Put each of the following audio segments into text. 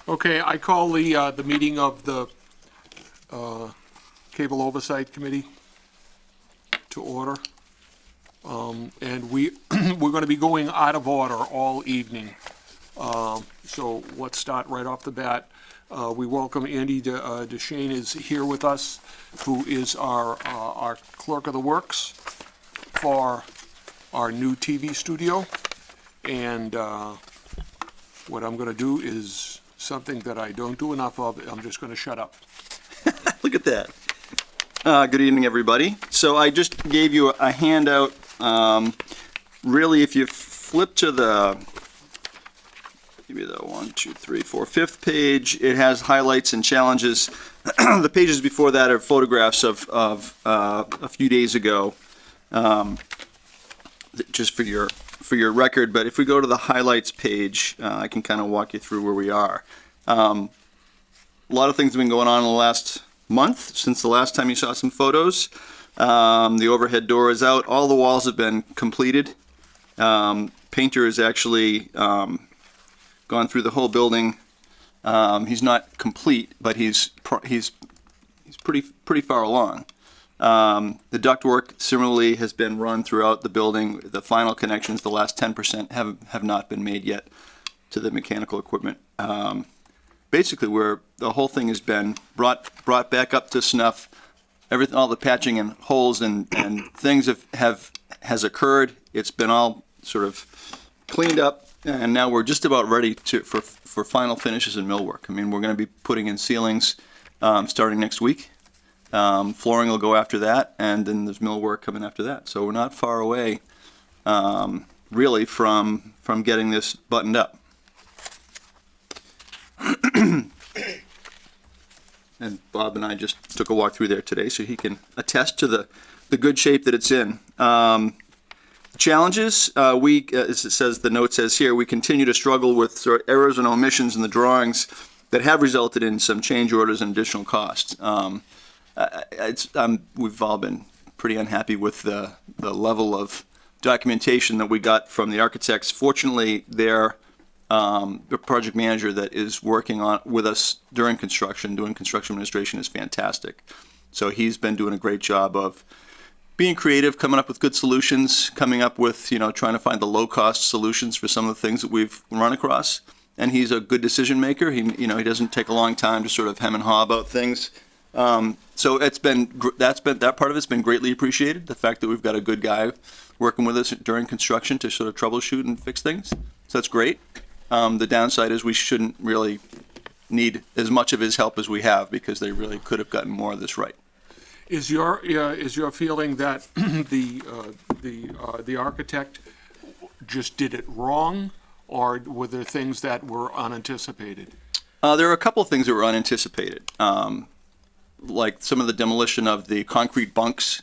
Okay, I call the meeting of the Cable Oversight Committee to order. And we're going to be going out of order all evening. So let's start right off the bat. We welcome Andy DeShane is here with us, who is our clerk of the works for our new TV studio. And what I'm going to do is something that I don't do enough of. I'm just going to shut up. Look at that. Good evening, everybody. So I just gave you a handout. Really, if you flip to the, maybe the 1, 2, 3, 4, 5th page, it has highlights and challenges. The pages before that are photographs of a few days ago, just for your record. But if we go to the highlights page, I can kind of walk you through where we are. A lot of things have been going on in the last month since the last time you saw some photos. The overhead door is out. All the walls have been completed. Painter has actually gone through the whole building. He's not complete, but he's pretty far along. The ductwork similarly has been run throughout the building. The final connections, the last 10%, have not been made yet to the mechanical equipment. Basically, where the whole thing has been brought back up to snuff. Everything, all the patching and holes and things has occurred. It's been all sort of cleaned up, and now we're just about ready for final finishes and millwork. I mean, we're going to be putting in ceilings starting next week. Flooring will go after that, and then there's millwork coming after that. So we're not far away, really, from getting this buttoned up. And Bob and I just took a walk through there today, so he can attest to the good shape that it's in. Challenges, as it says, the note says here, we continue to struggle with sort of errors and omissions in the drawings that have resulted in some change orders and additional costs. We've all been pretty unhappy with the level of documentation that we got from the architects. Fortunately, the project manager that is working with us during construction, doing construction administration, is fantastic. So he's been doing a great job of being creative, coming up with good solutions, coming up with, trying to find the low-cost solutions for some of the things that we've run across. And he's a good decision maker. He doesn't take a long time to sort of hem and haw about things. So that part of it's been greatly appreciated. The fact that we've got a good guy working with us during construction to sort of troubleshoot and fix things. So that's great. The downside is we shouldn't really need as much of his help as we have, because they really could have gotten more of this right. Is your feeling that the architect just did it wrong, or were there things that were unanticipated? There are a couple of things that were unanticipated, like some of the demolition of the concrete bunks.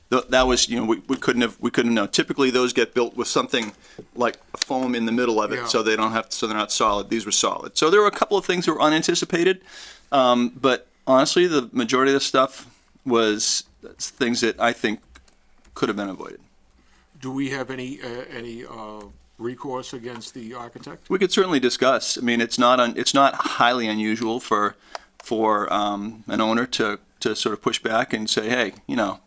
That was, we couldn't have known. Typically, those get built with something like a foam in the middle of it, yeah. so they're not solid. These were solid. So there were a couple of things that were unanticipated, but honestly, the majority of the stuff was things that I think could have been avoided. Do we have any recourse against the architect? We could certainly discuss. I mean, it's not highly unusual for an owner to sort of push back and say, hey,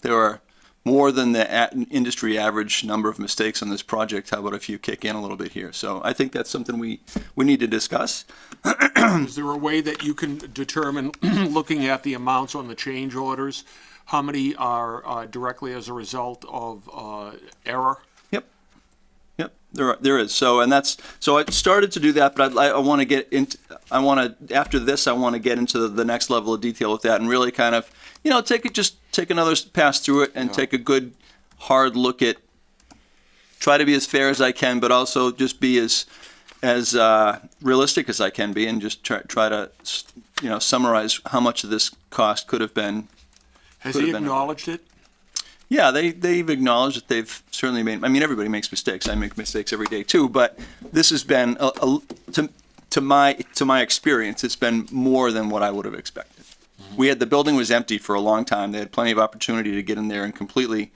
there are more than the industry average number of mistakes on this project. How about if you kick in a little bit here? So I think that's something we need to discuss. Is there a way that you can determine, looking at the amounts on the change orders, how many are directly as a result of error? Yep, there is. So I started to do that, but I want to get into. After this, I want to get into the next level of detail with that, and really kind of, take another pass through it and take a good hard look at. Try to be as fair as I can, but also just be as realistic as I can be, and just try to summarize how much of this cost could have been. Has he acknowledged it? Yeah, they've acknowledged that they've certainly made. I mean, everybody makes mistakes. I make mistakes every day too. But this has been, to my experience, it's been more than what I would have expected. Mm-hmm. The building was empty for a long time. They had plenty of opportunity to get in there and completely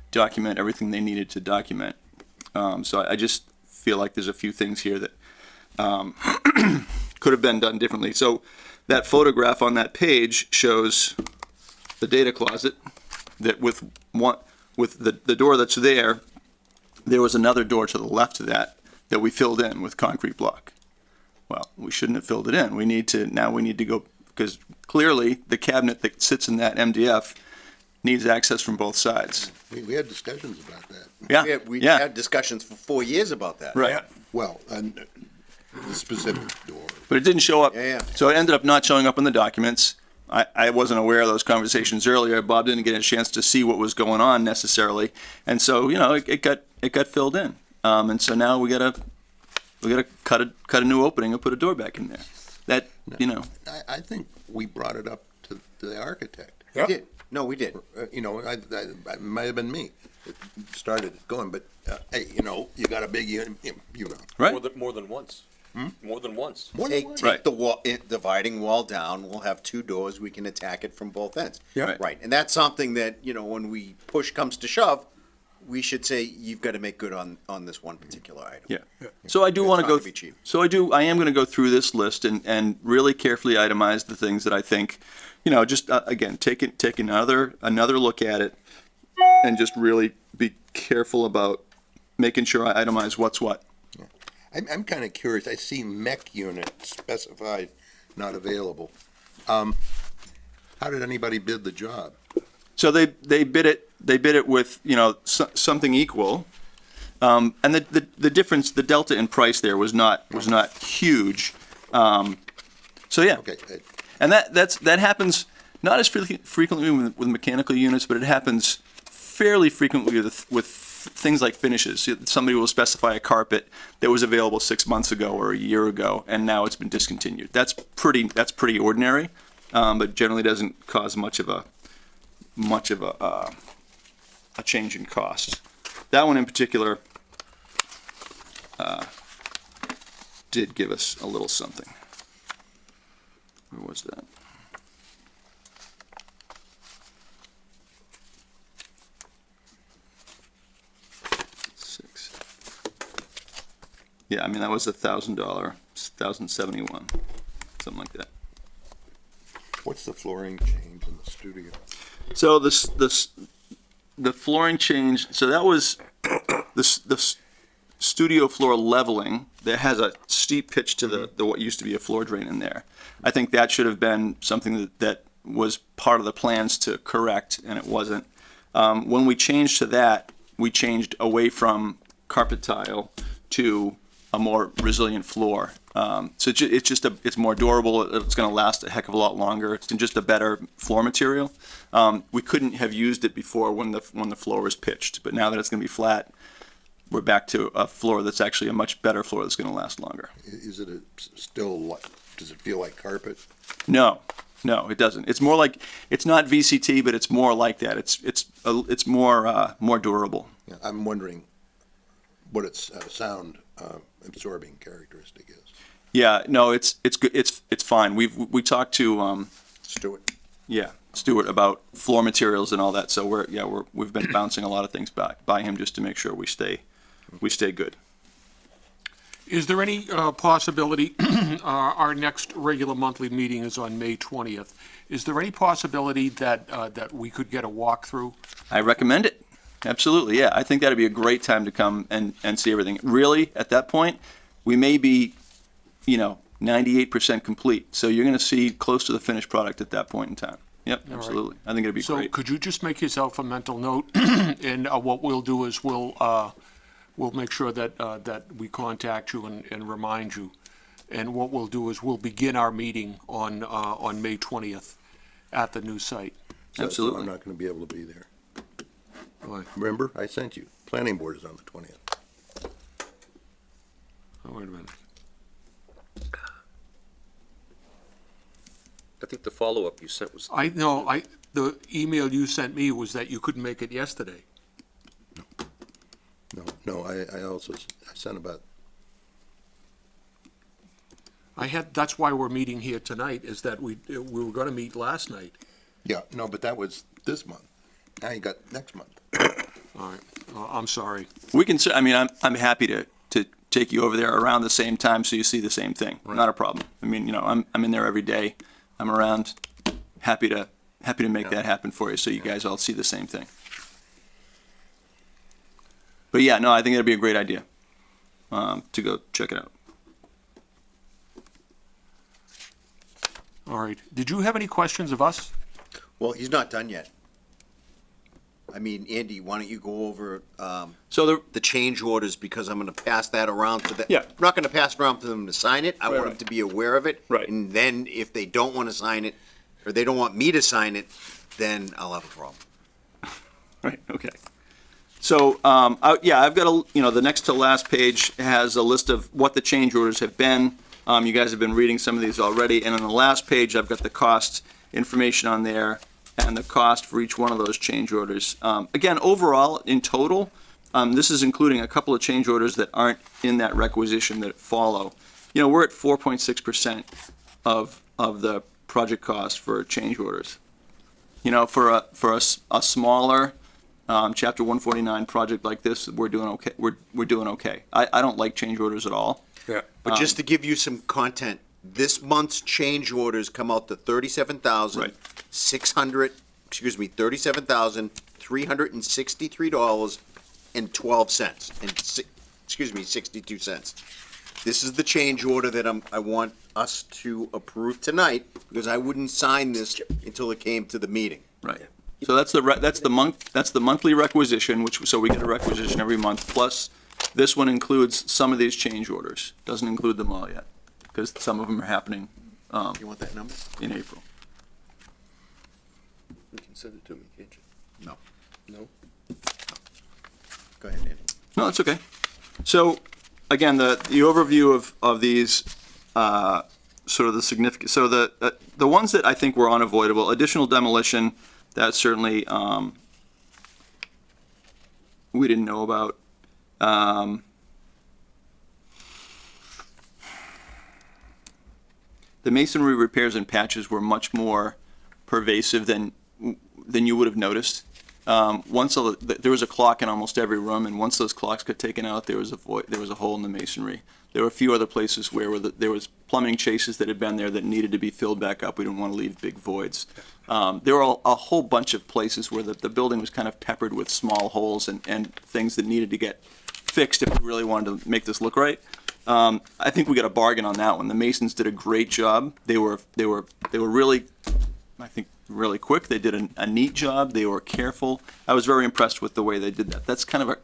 document everything they needed to document. So I just feel like there's a few things here that could have been done differently. So that photograph on that page shows the data closet that with the door that's there was another door to the left of that we filled in with concrete block. Well, we shouldn't have filled it in. We need to go, because clearly the cabinet that sits in that MDF needs access from both sides. We had discussions about that. Yeah, We yeah, had discussions for 4 years about that. right. Well, and the specific door. But it didn't show up. Yeah. So it ended up not showing up in the documents. I wasn't aware of those conversations earlier. Bob didn't get a chance to see what was going on necessarily, and so it got filled in. And so now we gotta cut a new opening and put a door back in there. That I think we brought it up to the architect. We did. No, we did. It might have been me that started it going, but, hey, you got a big, right. More than once. More than once. Take Right. the wall, dividing wall down, we'll have 2 doors, we can attack it from both ends. Yeah. Right, and that's something that, when we push comes to shove, we should say, you've got to make good on this one particular item. Yeah. So I do want to not go. gonna be cheap. So I am going to go through this list and really carefully itemize the things that I think, just again take another look at it, and just really be careful about making sure I itemize what's what. I'm kind of curious. I see mech unit specified, not available. How did anybody bid the job? So they bid it with something equal, and the difference, the delta in price there was not huge. So yeah, Okay, and that happens not as frequently with mechanical units, but it happens fairly frequently with things like finishes. Somebody will specify a carpet that was available 6 months ago or a year ago, and now it's been discontinued. That's pretty ordinary, but generally doesn't cause much of a change in cost. That one in particular did give us a little something. Where was that? Yeah, I mean, that was $1,000, 1,071, something like that. what's the flooring change in the studio? So the flooring change, so that was the studio floor leveling that has a steep pitch to the what used to be a floor drain in there. I think that should have been something that was part of the plans to correct, and it wasn't. When we changed to that, we changed away from carpet tile to a more resilient floor. So it's more durable. It's going to last a heck of a lot longer. It's just a better floor material. We couldn't have used it before when the floor was pitched, but now that it's going to be flat, we're back to a floor that's actually a much better floor that's going to last longer. Is it does it feel like carpet? No, it doesn't. It's more like, it's not VCT, but it's more like that. It's more durable. Yeah, I'm wondering what its sound absorbing characteristic is. Yeah, no, it's good. It's fine. We talked to Stuart about floor materials and all that. So we've been bouncing a lot of things by him just to make sure we stay good. Is there any possibility, our next regular monthly meeting is on May 20th. Is there any possibility that we could get a walkthrough? I recommend it. Absolutely, yeah. I think that'd be a great time to come and see everything. Really, at that point, we may be, 98% complete. So you're going to see close to the finished product at that point in time. Yep, right. absolutely. I think it'd be So great. could you just make yourself a mental note? And what we'll do is we'll make sure that we contact you and remind you. And what we'll do is we'll begin our meeting on May 20th at the new site. So Absolutely. I'm not going to be able to be there. Why? Remember, I sent you. Planning board is on the 20th. Oh, wait a minute. I think the follow-up you sent was, The email you sent me was that you couldn't make it yesterday. No, I sent about, That's why we're meeting here tonight, is that we were gonna meet last night. yeah, no, but that was this month. Now you got next month. All right, I'm sorry. We can. I'm happy to take you over there around the same time so you see the same thing. Not a problem. I mean, I'm in there every day. I'm around. Happy to make that happen for you so you guys all see the same thing. But yeah, no, I think that'd be a great idea to go check it out. All right. Did you have any questions of us? Well, he's not done yet. I mean, Andy, why don't you go over So the change orders, because I'm gonna pass that around to them. Yeah. I'm not gonna pass it around for them to sign it. I want them right. to be aware of it. Right. And then if they don't wanna sign it, or they don't want me to sign it, then I'll have a problem. Right, okay. So, I've got the next to last page has a list of what the change orders have been. You guys have been reading some of these already, and on the last page, I've got the cost information on there and the cost for each one of those change orders. Again, overall, in total, this is including a couple of change orders that aren't in that requisition that follow. We're at 4.6% of the project cost for change orders. For a smaller Chapter 149 project like this, we're doing okay. We're doing okay. I don't like change orders at all. Yeah. But just to give you some content, this month's change orders come out to $37,363.12 and 62 cents. This is the change order that I want us to approve tonight, because I wouldn't sign this until it came to the meeting. Right. So that's the monthly requisition, so we get a requisition every month. Plus, this one includes some of these change orders. Doesn't include them all yet, because some of them are happening You want that number? in April. You can send it to me, can't you? No. No? Go ahead, Andy. No, it's okay. So, again, the overview of these, sort of the significant, so the ones that I think were unavoidable, additional demolition, that certainly, we didn't know about. The masonry repairs and patches were much more pervasive than you would have noticed. There was a clock in almost every room, and once those clocks got taken out, there was a hole in the masonry. There were a few other places where there was plumbing chases that had been there that needed to be filled back up. We didn't want to leave big voids. There were a whole bunch of places where the building was kind of peppered with small holes and things that needed to get fixed if we really wanted to make this look right. I think we got a bargain on that one. The masons did a great job. They were really, I think, really quick. They did a neat job. They were careful. I was very impressed with the way they did that. That's kind of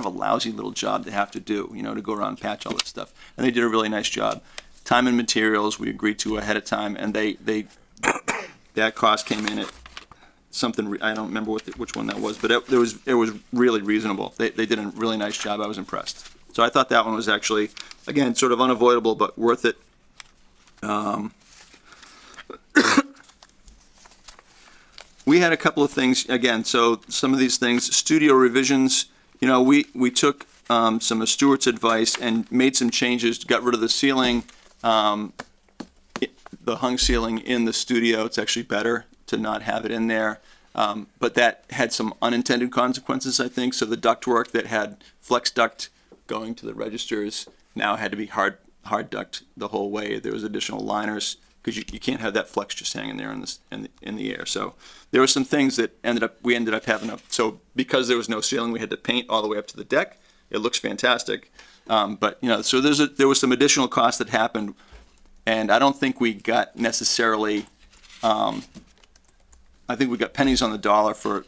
a lousy little job to have to do, to go around and patch all this stuff. And they did a really nice job. Time and materials we agreed to ahead of time, and that cost came in at something, I don't remember which one that was, but it was really reasonable. They did a really nice job. I was impressed. So I thought that one was actually, again, sort of unavoidable, but worth it. We had a couple of things, again, so some of these things, studio revisions, we took some of Stuart's advice and made some changes, got rid of the ceiling, the hung ceiling in the studio. It's actually better to not have it in there. But that had some unintended consequences, I think. So the ductwork that had flex duct going to the registers now had to be hard duct the whole way. There was additional liners, because you can't have that flex just hanging there in the air. So there were some things that we ended up having so because there was no ceiling, we had to paint all the way up to the deck. It looks fantastic. But so there was some additional cost that happened, and I don't think we got necessarily, I think we got pennies on the dollar for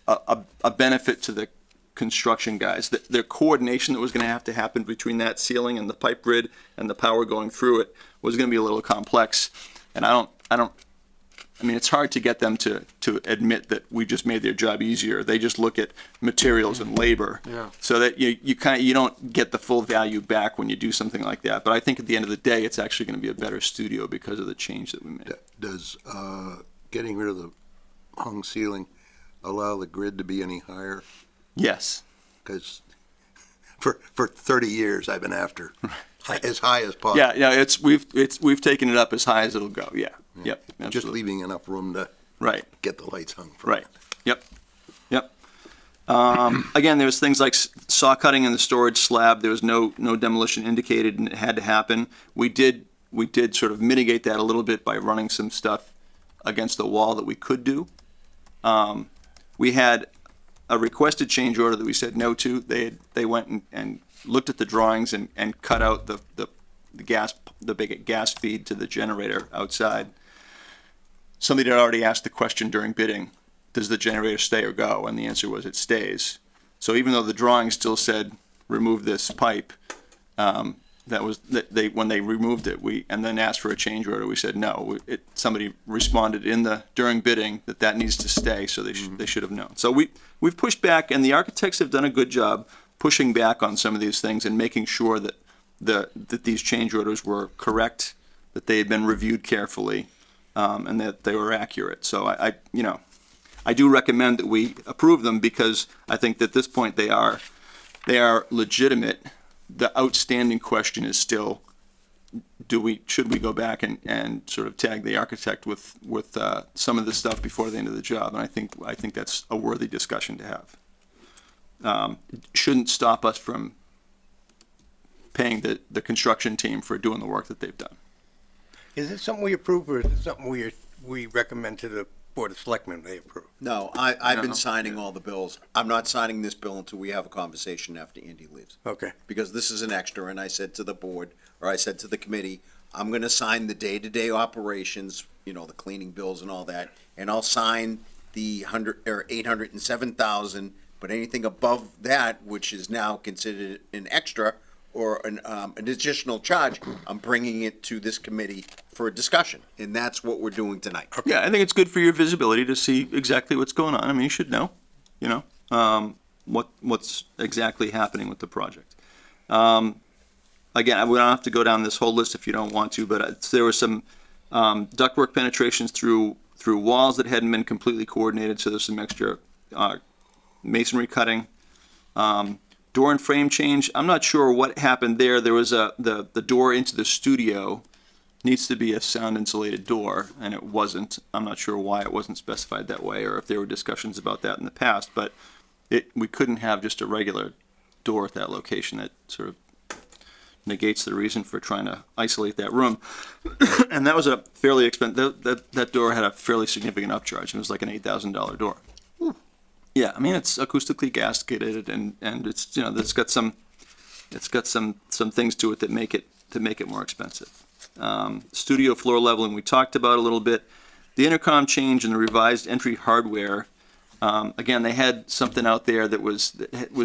a benefit to the construction guys. The coordination that was going to happen between that ceiling and the pipe grid and the power going through it was going to be a little complex. And I mean, it's hard to get them to admit that we just made their job easier. They just look at materials and labor. Yeah. So that you don't get the full value back when you do something like that. But I think at the end of the day, it's actually going to be a better studio because of the change that we made. Does getting rid of the hung ceiling allow the grid to be any higher? Yes. Because for 30 years I've been after as high as possible. Yeah. We've taken it up as high as it'll go. Yeah. Yep. Just Absolutely. leaving enough room to Right. get the lights hung. From Right. Yep. Again, there's things like saw cutting in the storage slab. There was no demolition indicated, and it had to happen. We did sort of mitigate that a little bit by running some stuff against the wall that we could do. We had a requested change order that we said no to. They went and looked at the drawings and cut out the big gas feed to the generator outside. Somebody had already asked the question during bidding, does the generator stay or go? And the answer was it stays. So even though the drawing still said remove this pipe, when they removed it, and then asked for a change order, we said no. Somebody responded during bidding that needs to stay, so they should have known. So we've pushed back, and the architects have done a good job pushing back on some of these things and making sure that these change orders were correct, that they had been reviewed carefully, and that they were accurate. So I do recommend that we approve them, because I think that at this point they are legitimate. The outstanding question is still, should we go back and sort of tag the architect with some of this stuff before the end of the job? And I think that's a worthy discussion to have. It shouldn't stop us from paying the construction team for doing the work that they've done. Is it something we approve, or is it something we recommend to the Board of Selectmen they approve? No, I've been signing all the bills. I'm not signing this bill until we have a conversation after Andy leaves. Okay. Because this is an extra, and I said to the board, or I said to the committee, I'm gonna sign the day-to-day operations, the cleaning bills and all that, and I'll sign the 807,000, but anything above that, which is now considered an extra or an additional charge, I'm bringing it to this committee for a discussion, and that's what we're doing tonight. Yeah, I think it's good for your visibility to see exactly what's going on. I mean, you should know, what's exactly happening with the project. Again, we don't have to go down this whole list if you don't want to, but there were some ductwork penetrations through walls that hadn't been completely coordinated, so there's some extra masonry cutting. Door and frame change. I'm not sure what happened there. There was the door into the studio needs to be a sound insulated door, and it wasn't. I'm not sure why it wasn't specified that way, or if there were discussions about that in the past, but we couldn't have just a regular door at that location. That sort of negates the reason for trying to isolate that room. And that was a fairly expensive, that door had a fairly significant upcharge. It was like an $8,000 door. Yeah, I mean, it's acoustically gasketed, and it's, it's got some things to it that make it more expensive. Studio floor leveling we talked about a little bit. The intercom change and the revised entry hardware. Again, they had something out there that was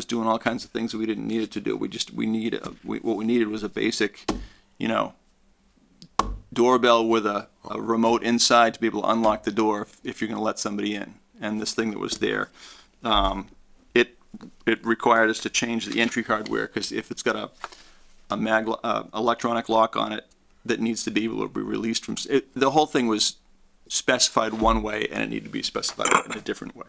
doing all kinds of things that we didn't need it to do. What we needed was a basic, doorbell with a remote inside to be able to unlock the door if you're going to let somebody in. And this thing that was there, it required us to change the entry hardware, because if it's got a electronic lock on it that needs to be able to be released from the whole thing was specified one way, and it needed to be specified in a different way.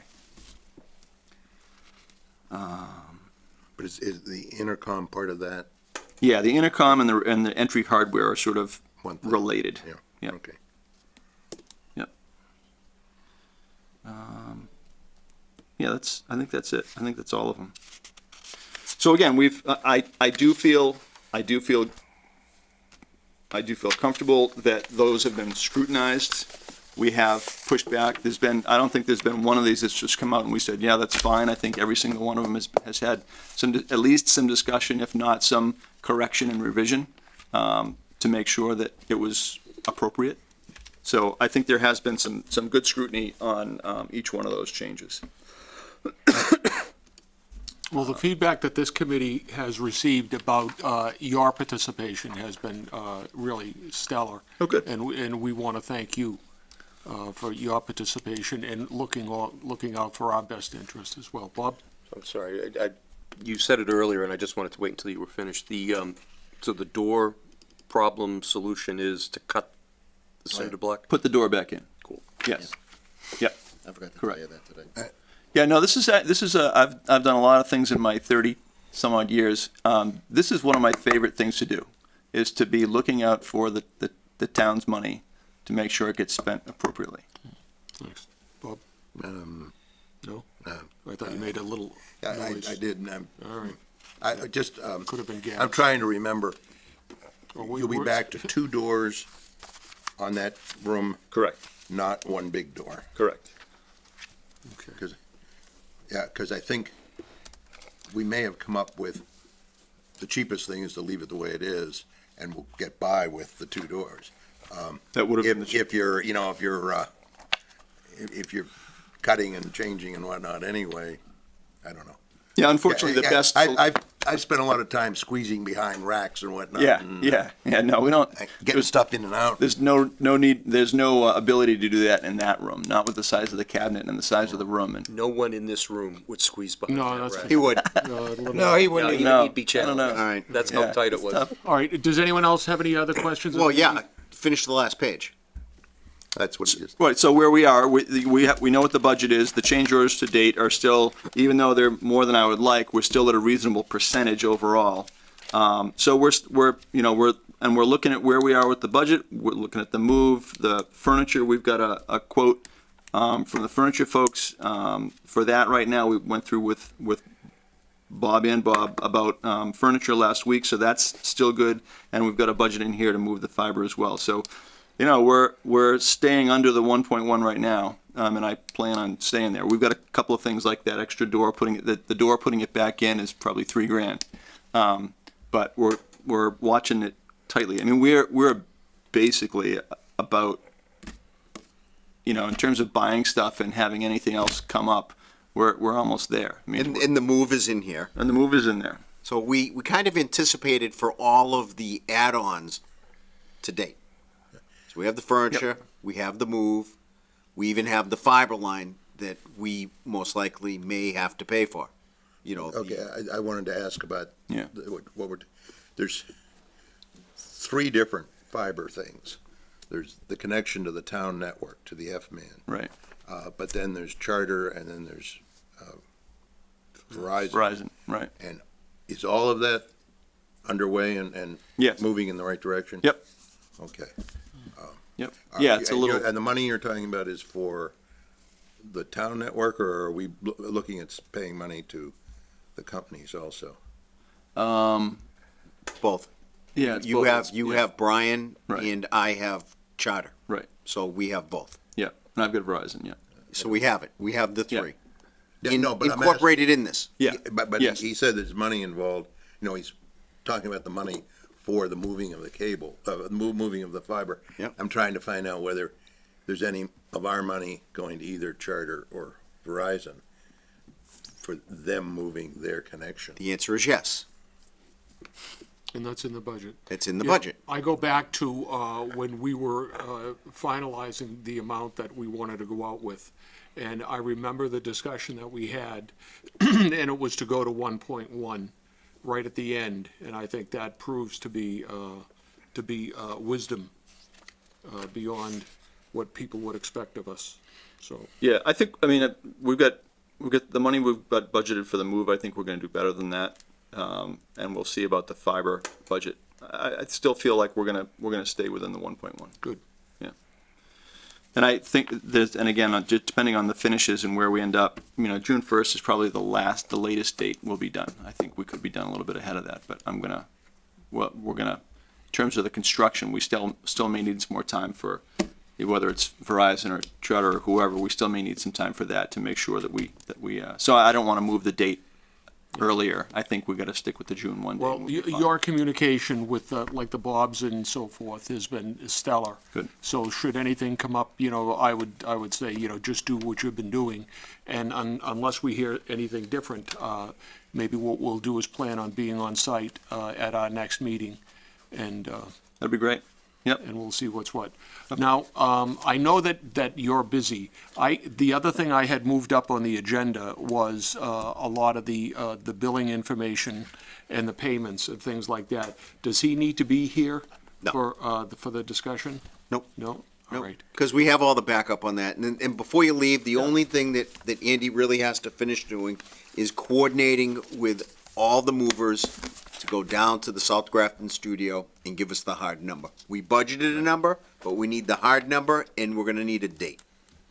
But is the intercom part of that? Yeah, the intercom and the entry hardware are sort of One thing. related. Yeah, okay. Yep. Yeah, I think that's it. I think that's all of them. So again, I do feel comfortable that those have been scrutinized. We have pushed back. I don't think there's been one of these that's just come out and we said, yeah, that's fine. I think every single one of them has had at least some discussion, if not some correction and revision, to make sure that it was appropriate. So I think there has been some good scrutiny on each one of those changes. Well, the feedback that this committee has received about your participation has been really stellar. Oh, good. And we want to thank you for your participation and looking out for our best interest as well. Bob? I'm sorry, you said it earlier, and I just wanted to wait until you were finished. So the door problem solution is to cut the cinder block? Put the door back in. Cool. Yes. Yep. I forgot to Correct. tell you that today. Yeah, no, this is I've done a lot of things in my 30 some odd years. This is one of my favorite things to do, is to be looking out for the town's money to make sure it gets spent appropriately. Thanks. Bob? Um, No? uh, I thought you made a little I noise. did, and All right. I just, Could have been gas. I'm trying to remember. Or You'll be back to 2 doors on that room, Correct, not one big door. correct. Okay. Because I think we may have come up with, the cheapest thing is to leave it the way it is, and we'll get by with the 2 doors. That would have been the. If you're, if you're cutting and changing and whatnot anyway, I don't know. Yeah, unfortunately, the best. I've spent a lot of time squeezing behind racks and whatnot. Yeah, and yeah, no, we don't. Getting stuff in and out. There's no need, there's no ability to do that in that room, not with the size of the cabinet and the size of the room. And No one in this room would squeeze behind No, that that's rack. He would. No, he No, wouldn't. No. he'd be challenged. I don't know. All right. That's Yeah, how tight it it's was. tough. All right, does anyone else have any other questions? Well, yeah, finish the last page. That's what it is. Right, so where we are, we know what the budget is. The change orders to date are still, even though they're more than I would like, we're still at a reasonable percentage overall. So we're looking at where we are with the budget. We're looking at the move, the furniture. We've got a quote from the furniture folks for that right now. We went through with Bob about furniture last week, so that's still good. And we've got a budget in here to move the fiber as well. So, we're staying under the 1.1 right now, and I plan on staying there. We've got a couple of things like that extra door, putting it back in is probably $3,000. But we're watching it tightly. I mean, we're basically about, in terms of buying stuff and having anything else come up, we're almost there. I mean, And the move is in here. and the move is in there. So we kind of anticipated for all of the add-ons to date. So we have the furniture, we have the move, we even have the fiber line that we most likely may have to pay for. Okay, I wanted to ask about. Yeah. There's 3 different fiber things. There's the connection to the town network, to the F-man. Right. But then there's Charter, and then there's Verizon. Verizon. Right. And is all of that underway and Yes. moving in the right direction? Yep. Okay. Yep. Yeah, it's a little. And the money you're talking about is for the town network, or are we looking at paying money to the companies also? Both. Yeah. It's You both. have, you Yeah. have Brian Right. and I have Charter. Right. So we have both. Yeah. And I've got Verizon. Yeah. So we have it. We have the Yeah. 3. Yeah, no, but I'm Incorporated in this. Yeah. But Yes. he said there's money involved, he's talking about the money for the moving of the cable, moving of the fiber. Yep. I'm trying to find out whether there's any of our money going to either Charter or Verizon for them moving their connection. The answer is yes. And that's in the budget. It's in the Yeah, budget. I go back to when we were finalizing the amount that we wanted to go out with. And I remember the discussion that we had, and it was to go to 1.1 right at the end. And I think that proves to be wisdom beyond what people would expect of us. So, Yeah. I mean, we've got the money we've got budgeted for the move. I think we're going to do better than that. And we'll see about the fiber budget. I still feel like we're gonna stay within the 1.1. good. Yeah. And I think and again, just depending on the finishes and where we end up, June 1st is probably the latest date we'll be done. I think we could be done a little bit ahead of that, but we're gonna, in terms of the construction, we still may need some more time for, whether it's Verizon or Charter or whoever, we still may need some time for that to make sure that we, so I don't want to move the date earlier. I think we got to stick with the June 1 date. Well, and we'll be fine. your communication with like the Bobs and so forth has been stellar. Good. So should anything come up, I would say, just do what you've been doing. And unless we hear anything different, maybe what we'll do is plan on being on site at our next meeting. And That'd be great. Yep. and we'll see what's what. Now, I know that you're busy. The other thing I had moved up on the agenda was a lot of the billing information and the payments and things like that. Does he need to be here No. for the discussion? Nope. No? All right. Because we have all the backup on that. And before you leave, the only thing that Andy really has to finish doing is coordinating with all the movers to go down to the South Grafton studio and give us the hard number. We budgeted a number, but we need the hard number, and we're gonna need a date.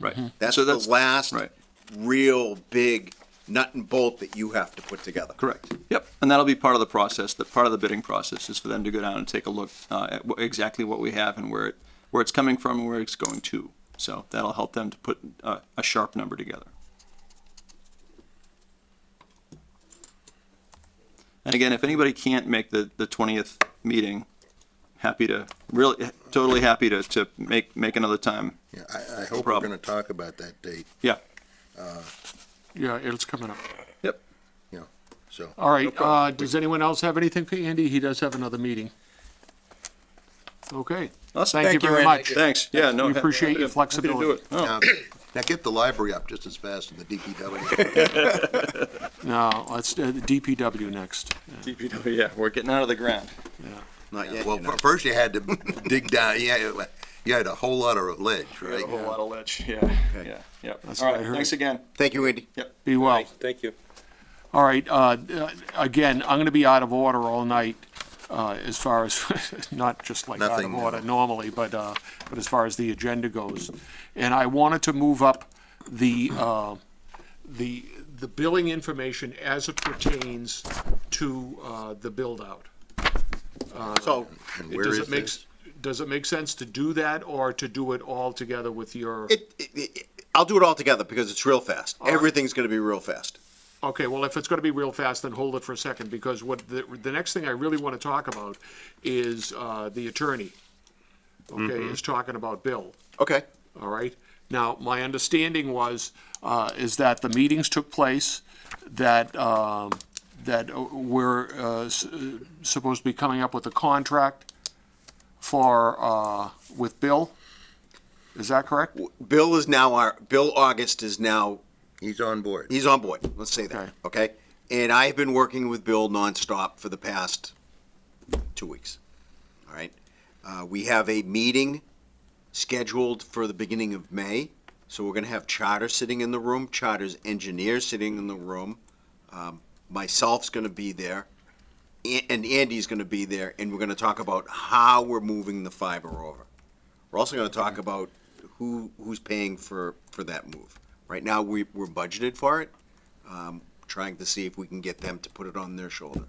Right. That's So the last right. real big nut and bolt that you have to put together. Correct. Yep. And that'll be part of the process, that part of the bidding process is for them to go down and take a look at exactly what we have and where it's coming from and where it's going to. So that'll help them to put a sharp number together. And again, if anybody can't make the 20th meeting, totally happy to make another time. Yeah, I hope we're problem. gonna talk about that date, Yeah. Yeah, it's coming up. Yep. you know, so. All right, problem. does anyone else have anything for Andy? He does have another meeting. Okay. Awesome. Thank you very Andy. much. Thanks. Yeah, no. We appreciate your happy to do flexibility. it. Oh. Now get the library up just as fast as the DPW. No, let's, the DPW next. DPW, yeah, we're getting out of the ground. Not yet. Well, you know. first you had to dig down, you had a whole lot of ledge, right? A whole lot of ledge, yeah, yeah, yeah. That's All what I right, heard. thanks again. Thank you, Andy. Be well. Thank you. All right, again, I'm gonna be out of order all night, as far as, not just like out of Nothing, order normally, but as far as the agenda goes. And I wanted to move up the billing information as it pertains to, the build-out. So, And where Does is it make, this? does it make sense to do that, or to do it all together with your? I'll do it all together because it's real fast. Everything's gonna be real fast. Okay, well, if it's gonna be real fast, then hold it for a second, because what, the next thing I really wanna talk about is, the attorney. Okay, is talking about Bill, Okay. all right? Now, my understanding was, is that the meetings took place, that, we're, supposed to be coming up with a contract for, with Bill? Is that correct? Bill August is now, He's on board. he's on board, let's say that, okay? And I've been working with Bill nonstop for the past 2 weeks, all right? We have a meeting scheduled for the beginning of May, so we're gonna have Charter sitting in the room, Charter's engineer sitting in the room, myself's gonna be there, and Andy's gonna be there, and we're gonna talk about how we're moving the fiber over. We're also gonna talk about who's paying for that move. Right now, we're budgeted for it, trying to see if we can get them to put it on their shoulder.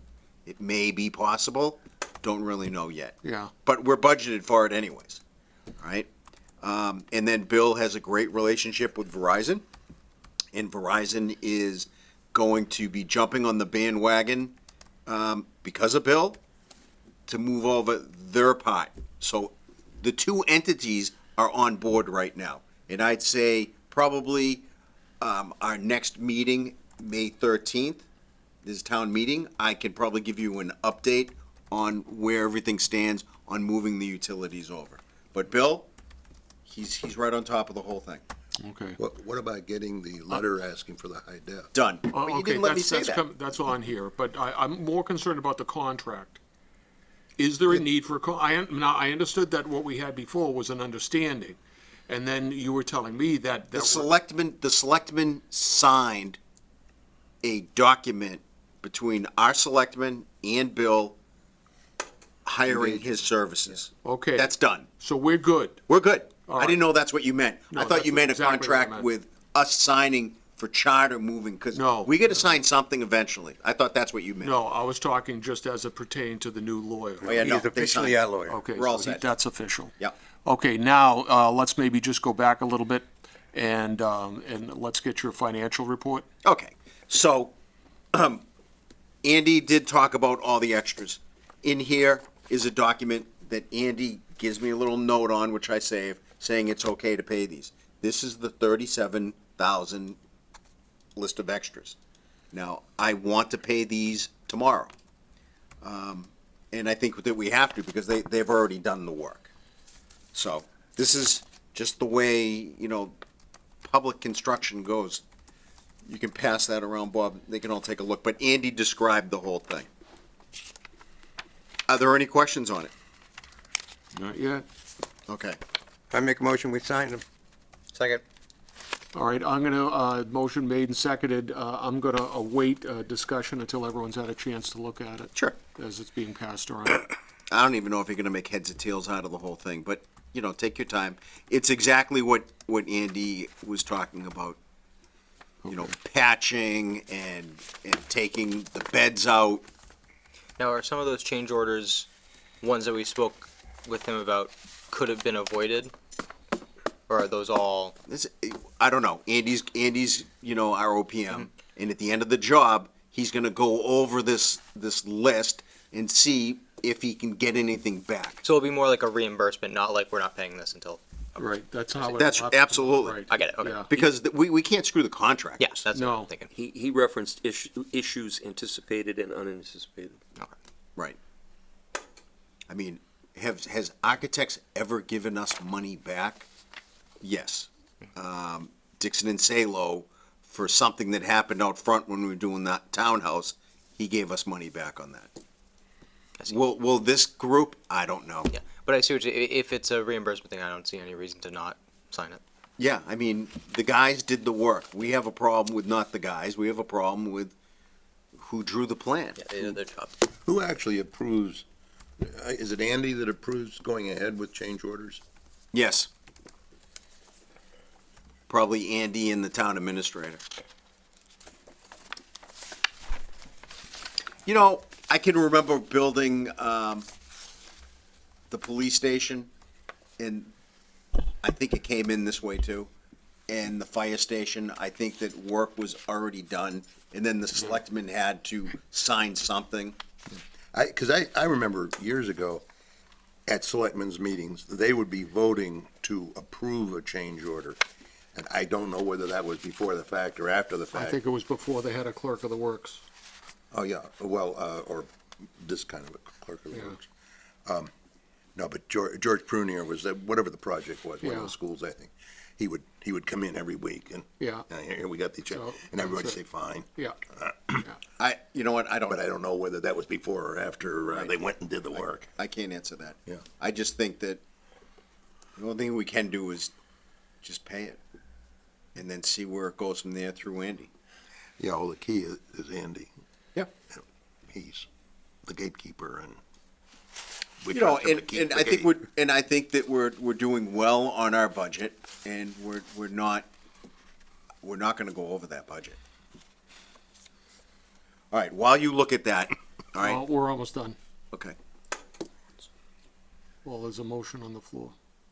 It may be possible, don't really know yet. Yeah. But we're budgeted for it anyways, all right? And then Bill has a great relationship with Verizon, and Verizon is going to be jumping on the bandwagon, because of Bill, to move over their part. So the two entities are on board right now. And I'd say probably our next meeting, May 13th, this town meeting, I can probably give you an update on where everything stands on moving the utilities over. But Bill, he's right on top of the whole thing. Okay. What about getting the letter asking for the high def? Done. But you Okay, didn't let me say that. That's on here, but I'm more concerned about the contract. Is there a need for now, I understood that what we had before was an understanding, and then you were telling me that. The selectmen signed a document between our selectmen and Bill hiring his services. Okay. That's done. So we're good. We're good. All I right. didn't know that's what you meant. No, I thought that's you meant a exactly what I contract meant. with us signing for charter moving, because No. we gotta sign something eventually. I thought that's what you meant. No, I was talking just as it pertained to the new lawyer. Oh, yeah, no, He's they officially signed. our lawyer. Okay, We're all so set. that's official. Yep. Okay, now, let's maybe just go back a little bit and let's get your financial report. Okay, so, Andy did talk about all the extras. In here is a document that Andy gives me a little note on, which I save, saying it's okay to pay these. This is the 37,000 list of extras. Now, I want to pay these tomorrow. And I think that we have to, because they've already done the work. So, this is just the way, public construction goes. You can pass that around, Bob, they can all take a look, but Andy described the whole thing. Are there any questions on it? Not yet. Okay. I make a motion, we sign them. Second. All right, I'm gonna, motion made and seconded, I'm gonna await, discussion until everyone's had a chance to look at it. Sure. As it's being passed around. I don't even know if you're gonna make heads or tails out of the whole thing, but, take your time. It's exactly what Andy was talking about. you know, patching and taking the beds out. Now, are some of those change orders ones that we spoke with him about could have been avoided? Or are those all, This, I don't know. Andy's, you know, our OPM, and at the end of the job, he's gonna go over this list and see if he can get anything back. so it'll be more like a reimbursement, not like we're not paying this until, Right, that's how. it'll That's have to- absolutely. right, I get it, okay. yeah. Because we can't screw the contract. yeah, that's what No. I'm thinking. He referenced issues anticipated and unanticipated. Right. I mean, has architects ever given us money back? Yes. Dixon and Salo, for something that happened out front when we were doing that townhouse, he gave us money back on that. I see. Will this group? I don't know. Yeah, but I see what you, if it's a reimbursement thing, I don't see any reason to not sign it. Yeah, I mean, the guys did the work. We have a problem with not the guys. We have a problem with who drew the plan. Yeah, they did their job. Who actually approves, is it Andy that approves going ahead with change orders? Yes. Probably Andy and the town administrator. You know, I can remember building, the police station, and I think it came in this way too. And the fire station, I think that work was already done, and then the selectmen had to sign something. Because I remember years ago, at selectmen's meetings, they would be voting to approve a change order. And I don't know whether that was before the fact or after the I fact. think it was before they had a clerk of the works. Oh, yeah, well, or this kind of a clerk of the Yeah. works. No, but George Prunier was, whatever the project was, one of Yeah. the schools, I think. He would come in every week and, Yeah, here we got the check, So, and everybody'd that's say, it. fine. yeah. You know what, I don't But I know. don't know whether that was before or after they went and did the work. I can't answer that. Yeah. I just think that the only thing we can do is just pay it, and then see where it goes from there through Andy. Yeah, well, the key is Andy. Yeah. He's the gatekeeper and. we You know, trust him to keep and the I think gate. I think that we're doing well on our budget, and we're not gonna go over that budget. All right, while you look at that, all right, Well, we're almost done. okay. Well, there's a motion on the floor.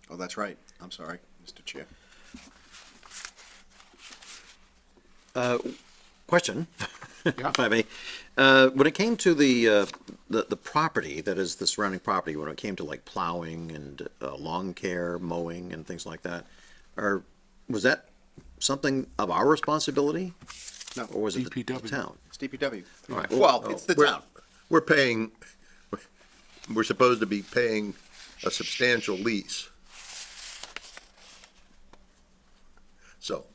Oh, that's right. I'm sorry, Mr. Chair. Question, Yeah. if I may. When it came to the property, that is the surrounding property, when it came to like plowing and lawn care, mowing and things like that, was that something of our responsibility? No. Or was it the DPW. town? It's DPW. All right, Well, it's the We're- town. We're paying, we're supposed to be paying a substantial lease. So,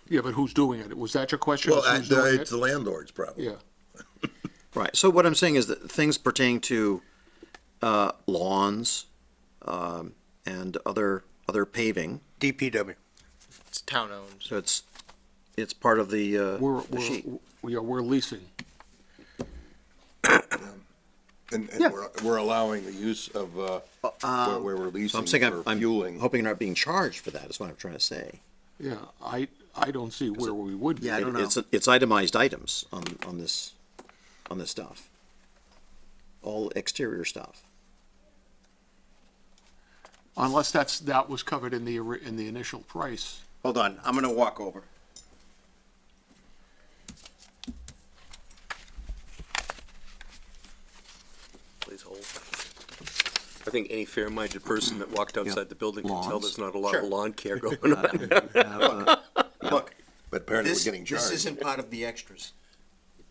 Yeah, but who's doing it? Was that your question? well, is who's doing it's it? the landlord's problem. Yeah, Right, so what I'm saying is that things pertaining to lawns and other paving, DPW. It's town owned. so it's part of the sheet. we're leasing. And we're allowing the use of, where we're So leasing I'm saying for I'm fueling. hoping you're not being charged for that, is what I'm trying to say. Yeah, I don't see where we would be. Yeah, I don't know. It's itemized items on this stuff. All exterior stuff. Unless that was covered in the initial price. Hold on, I'm gonna walk over. Please hold. I think any fair-minded person that walked outside the building can tell Lawns. there's not a lot Sure. of lawn care going on. Look, But apparently we're this getting charged. isn't part of the extras.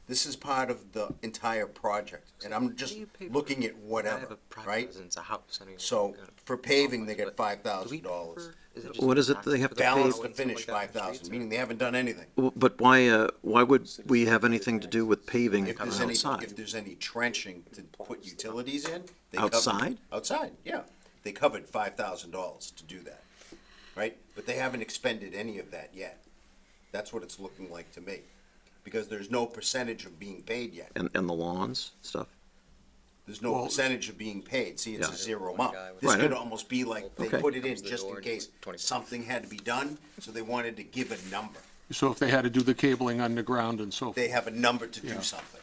This is part of the entire project, and I'm just looking at I have whatever, a private right? residence, a house. I don't So even- for paving, they But get $5,000. What is it they have to pay? Balance to finish 5,000, meaning they haven't done anything. But why would we have anything to do with paving If there's any, outside? if there's any trenching to put utilities in, they covered. Outside? Outside, yeah. They covered $5,000 to do that, right? But they haven't expended any of that yet. That's what it's looking like to me. Because there's no percentage of being paid yet. And the lawns, stuff? There's no Well- percentage of being paid. See, it's Yeah. a zero amount. Right. This could almost be like they Okay. put it in Comes to the just door in and case 20. something had to be done, so they wanted to give a number. So if they had to do the cabling underground and so forth. They have a number to do something.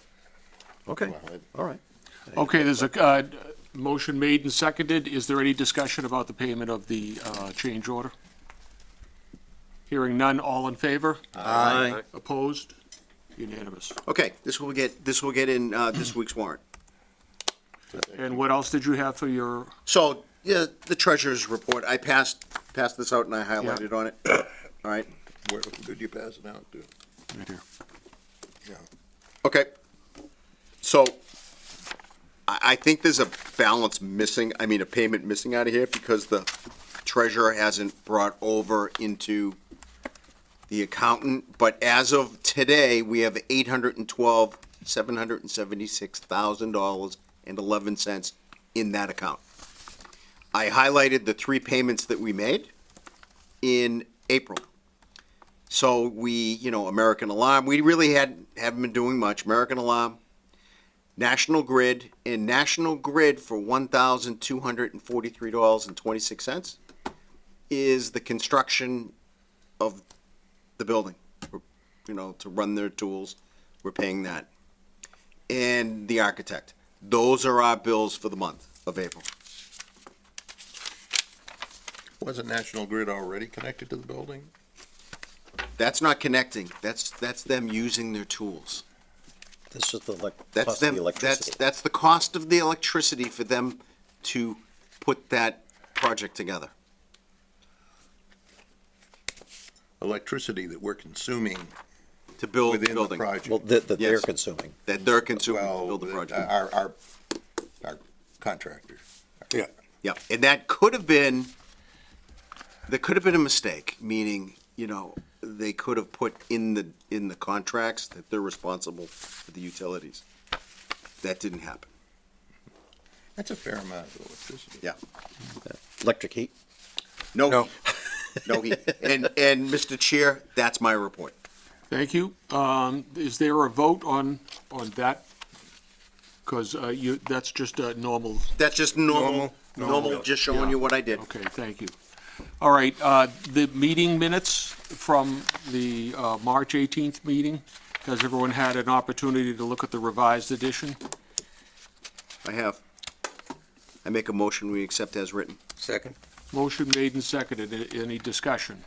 Okay, all right. Okay, there's a, motion made and seconded. Is there any discussion about the payment of the, change order? Hearing none, all in favor? Aye. Opposed? Unanimous. Okay, this will get in, this week's warrant. And what else did you have for your, So, yeah, the treasurer's report, I passed this out and I highlighted on it. All right, Where, who did you pass it out to? right here? Yeah. okay. So, I think there's a balance missing, I mean, a payment missing out of here because the treasurer hasn't brought over into the accountant, but as of today, we have $812,776,000.11 in that account. I highlighted the 3 payments that we made in April. So we, American Alarm, we really haven't been doing much. American Alarm, National Grid, and National Grid for $1,243.26 is the construction of the building, to run their tools. We're paying that. And the architect. Those are our bills for the month of April. Wasn't National Grid already connected to the building? That's not connecting. That's them using their tools. This is the That's cost of them. the electricity. That's the cost of the electricity for them to put that project together. Electricity that we're consuming To build the within the building. project. Well, that they're Yes. consuming. That they're consuming to Well, build the project. our contractors. Yeah. Yeah, and that could have been a mistake, meaning, they could have put in the contracts that they're responsible for the utilities. That didn't happen. That's a fair amount of electricity. Yeah. Electric heat? No No. heat. No heat. And Mr. Chair, that's my report. Thank you. Is there a vote on that? Because that's just a normal, That's just normal, just showing you what I did. okay, thank you. All right, the meeting minutes from the March 18th meeting. Has everyone had an opportunity to look at the revised edition? I have. I make a motion, we accept as written. Second. Motion made and seconded. Any discussion?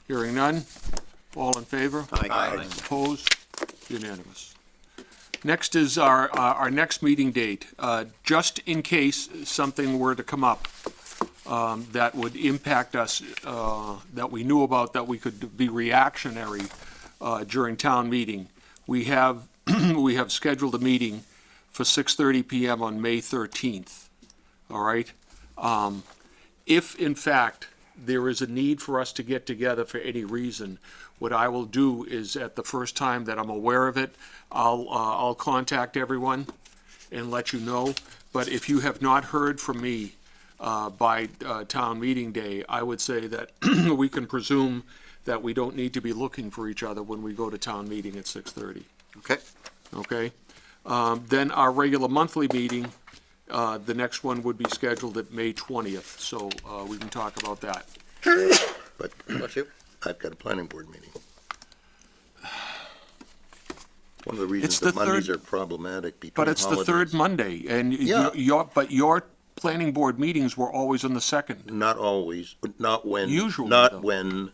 Hearing none. All in favor? Aye. Opposed? Unanimous. Next is our next meeting date. Just in case something were to come up that would impact us, that we knew about, that we could be reactionary during town meeting, we have, we have scheduled a meeting for 6:30 PM on May 13th. All right? If in fact there is a need for us to get together for any reason, what I will do is at the first time that I'm aware of it, I'll contact everyone and let you know. But if you have not heard from me by town meeting day, I would say that we can presume that we don't need to be looking for each other when we go to town meeting at 6:30. Okay? Okay? Then our regular monthly meeting, the next one would be scheduled at May 20th, so we can talk about that. But Bless you. I've got a planning board meeting. One of the It's reasons the that Mondays third- are problematic between But it's the third holidays. Monday, and Yeah. your planning board meetings were always on the second. Not always, not when. Usually, Not though. when,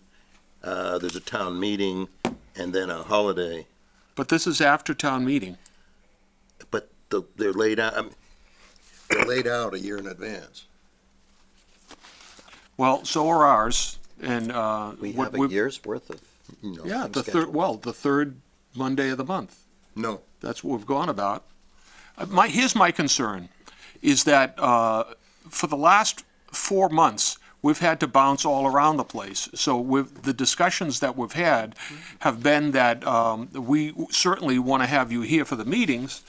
there's a town meeting and then a holiday, But this is after town meeting. but they're laid out, they're laid out a year in advance. Well, so are ours, and, We what have a year's worth of, No. yeah, the scheduled. third, well, the third Monday of the month. No, That's what we've gone about. Here's my concern, is that for the last 4 months, we've had to bounce all around the place. So the discussions that we've had have been that we certainly want to have you here for the meetings,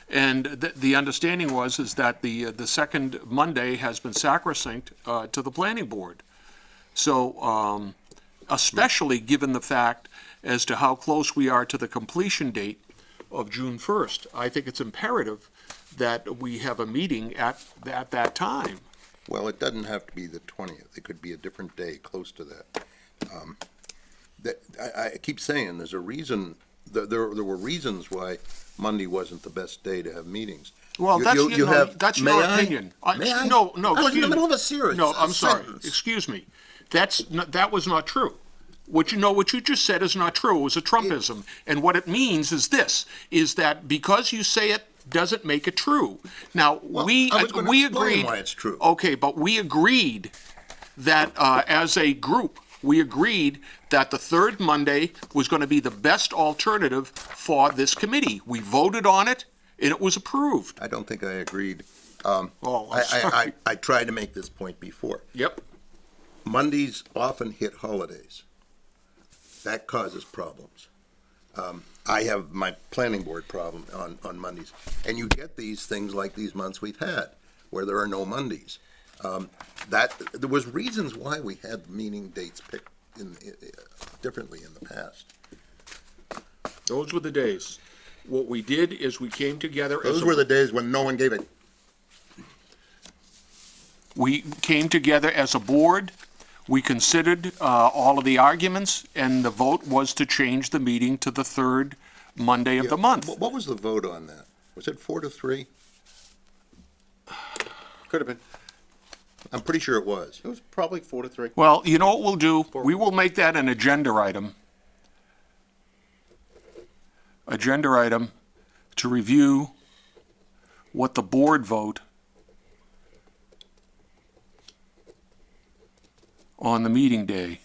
and the understanding is that the second Monday has been sacrosanct to the planning board. So especially given the fact as to how close we are to the completion date of June 1st. I think it's imperative that we have a meeting at that time. well, it doesn't have to be the 20th. It could be a different day close to that. that, I keep saying, there's a reason, there were reasons why Monday wasn't the best day to have meetings. Well, You- that's, you- you you know, have- that's may your I? opinion. May I? No, I was in excuse the middle me. of a serious No, I'm sorry, sentence. excuse me. That was not true. What you just said is not true. It was a Trumpism. And what it means is this, is that because you say it doesn't make it true. Now, we I was gonna agreed. explain why it's true. Okay, but we agreed that, as a group, we agreed that the third Monday was gonna be the best alternative for this committee. We voted on it, and it was approved. I don't think I agreed. Oh, I'm sorry. I tried to make this point before. Yep. Mondays often hit holidays. That causes problems. I have my planning board problem on Mondays. And you get these things like these months we've had, where there are no Mondays. There was reasons why we had meeting dates picked differently in the past. Those were the days. What we did is we came together as Those a were the days when no one gave it. We came together as a board, we considered all of the arguments, and the vote was to change the meeting to the third Monday of the month. What was the vote on that? Was it 4-3? Could have been. I'm pretty sure it was. It was probably 4-3. Well, you know what we'll do? We will make that an agenda item. Agenda item to review what the board vote on the meeting day.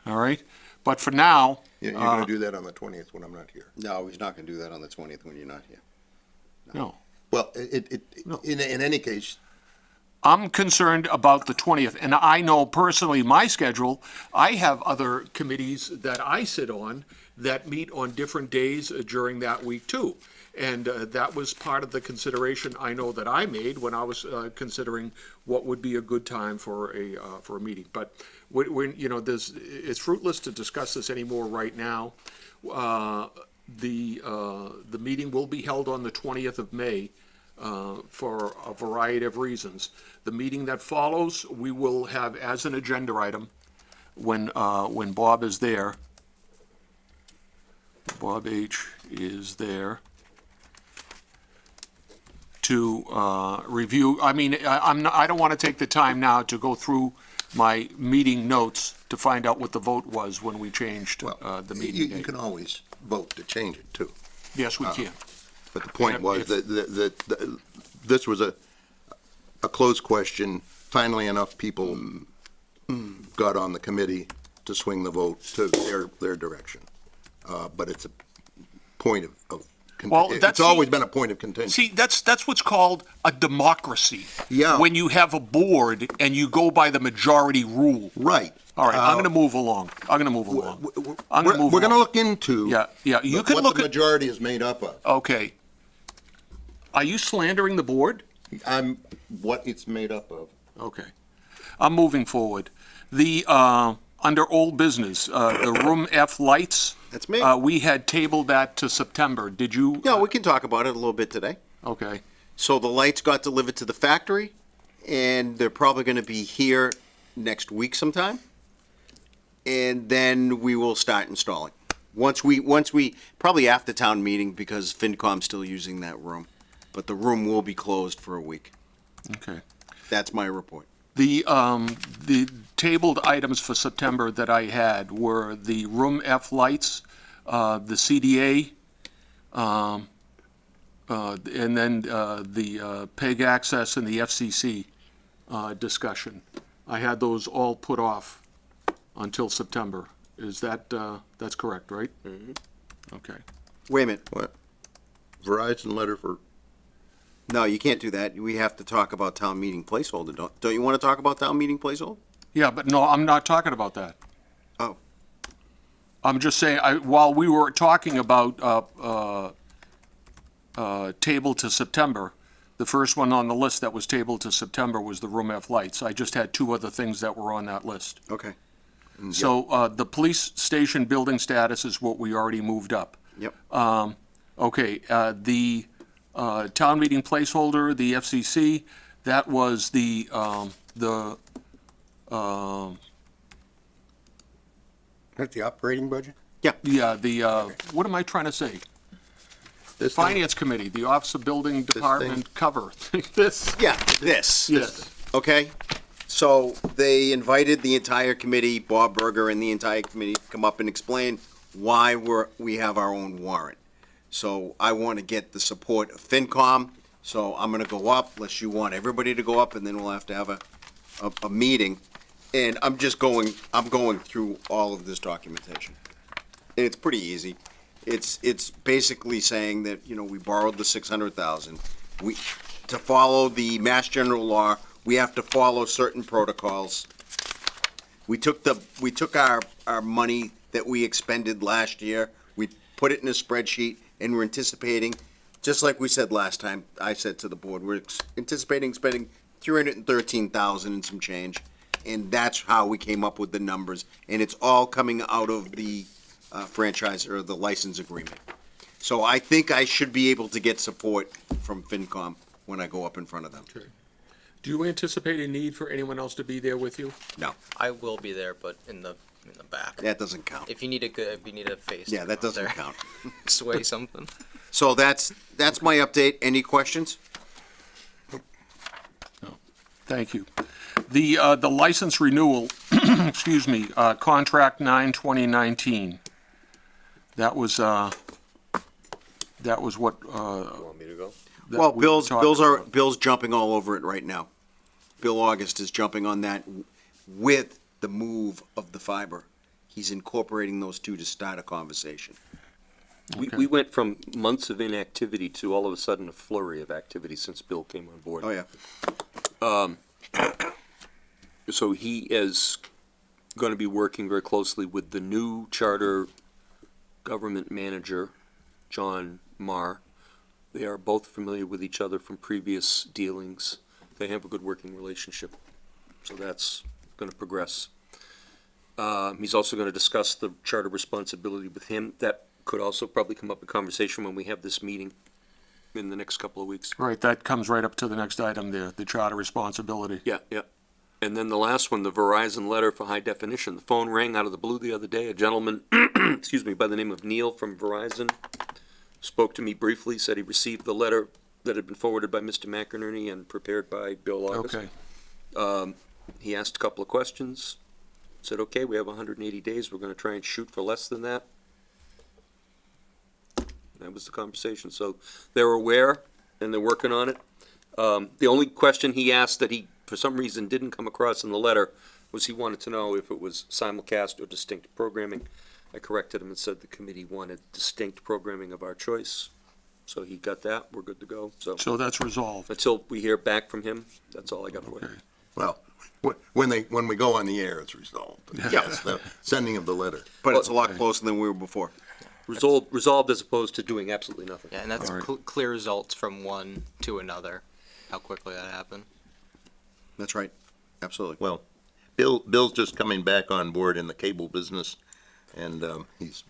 All right? But for now, You're gonna do that on the 20th when I'm not here. No, he's not gonna do that on the 20th when you're not here. no. Well, No. in any case, I'm concerned about the 20th, and I know personally my schedule, I have other committees that I sit on that meet on different days during that week too. And that was part of the consideration I know that I made when I was considering what would be a good time for a meeting. But when, you know, it's fruitless to discuss this anymore right now. The meeting will be held on the 20th of May. For a variety of reasons. The meeting that follows, we will have as an agenda item when Bob is there. Bob H. is there to review. I mean, I don't want to take the time now to go through my meeting notes to find out what the vote was when we changed the meeting you date. can always vote to change it too. Yes, we can. But the point And was if- that this was a closed question. Finally, enough people got on the committee to swing the vote to their direction. But it's a point of Well, it's that's- always been a point of contention. See, that's what's called a democracy. Yeah. When you have a board and you go by the majority rule. Right. All right, I'm going to move along. I'm going to move along. I'm We're going to move going to along. look into Yeah, you what can look the at, majority is made up of. okay. Are you slandering the board? I'm what it's made up of. Okay. I'm moving forward. The, under old business, the room F lights. That's me. We had tabled that to September. Did you? Yeah, we can talk about it a little bit today. Okay. So the lights got delivered to the factory, and they're probably gonna be here next week sometime. And then we will start installing. Once we, probably after town meeting, because FinCom's still using that room. But the room will be closed for a week. Okay. That's my report. The tabled items for September that I had were the room F lights, the CDA, and then the PEG access and the FCC discussion. I had those all put off until September. Is that, that's correct, right? Mm-hmm. Okay. Wait a minute. What? Verizon letter for, No, you can't do that. We have to talk about town meeting placeholder. Don't you want to talk about town meeting placeholder? Yeah, but no, I'm not talking about that. Oh. I'm just saying, while we were talking about table to September, the first one on the list that was tabled to September was the room F lights. I just had two other things that were on that list. Okay. So the police station building status is what we already moved up. Yep. Okay, the town meeting placeholder, the FCC, that was the the, That's the operating budget? yeah, the, what am I trying to say? This thing- Finance Committee, the Office of Building Department cover, this, Yeah, this. yes. Okay, so they invited the entire committee, Bob Berger and the entire committee, to come up and explain why we have our own warrant. So I want to get the support of FinCom, so I'm gonna go up, unless you want everybody to go up, and then we'll have to have a meeting. And I'm going through all of this documentation. And it's pretty easy. It's basically saying that, you know, we borrowed the 600,000. To follow the Mass General Law, we have to follow certain protocols. We took our money that we expended last year, we put it in a spreadsheet, and we're anticipating, just like we said last time, I said to the board, we're anticipating spending 313,000 and some change. And that's how we came up with the numbers, and it's all coming out of the franchise or the license agreement. So I think I should be able to get support from FinCom when I go up in front of them. Do you anticipate a need for anyone else to be there with you? No, I will be there, but in the back. that doesn't count. If you need a face. Yeah, to that go out doesn't there, count. Sway something. So that's my update. Any questions? Thank you. The license renewal, excuse me, contract 9/2019. That was what, Want me to go? that Well, we talked about. Bill's jumping all over it right now. Bill August is jumping on that with the move of the fiber. He's incorporating those two to start a conversation. We went from months of inactivity to all of a sudden a flurry of activity since Bill came on board. Oh, yeah. So he is going to be working very closely with the new charter government manager, John Marr. They are both familiar with each other from previous dealings. They have a good working relationship. So that's going to progress. He's also going to discuss the charter responsibility with him. That could also probably come up in conversation when we have this meeting in the next couple of weeks. Right, that comes right up to the next item there, the charter responsibility. Yeah, yeah. And then the last one, the Verizon letter for high definition. The phone rang out of the blue the other day. A gentleman, excuse me, by the name of Neil from Verizon spoke to me briefly, said he received the letter that had been forwarded by Mr. McInerney and prepared by Bill August. Okay, He asked a couple of questions, said, okay, we have 180 days. We're going to try and shoot for less than that. That was the conversation. So they're aware and they're working on it. The only question he asked that he, for some reason, didn't come across in the letter was he wanted to know if it was simulcast or distinct programming. I corrected him and said the committee wanted distinct programming of our choice. So he got that. We're good to go. So so that's resolved. until we hear back from him, that's all I got for you. Okay. Well, when we go on the air, it's resolved. Yes, the sending of the letter. But it's a lot closer than we were before. Resolved as opposed to doing absolutely nothing. Yeah, and that's All right. clear results from one to another. How quickly that happened. That's right. Absolutely. Well, Bill's just coming back on board in the cable business, and he's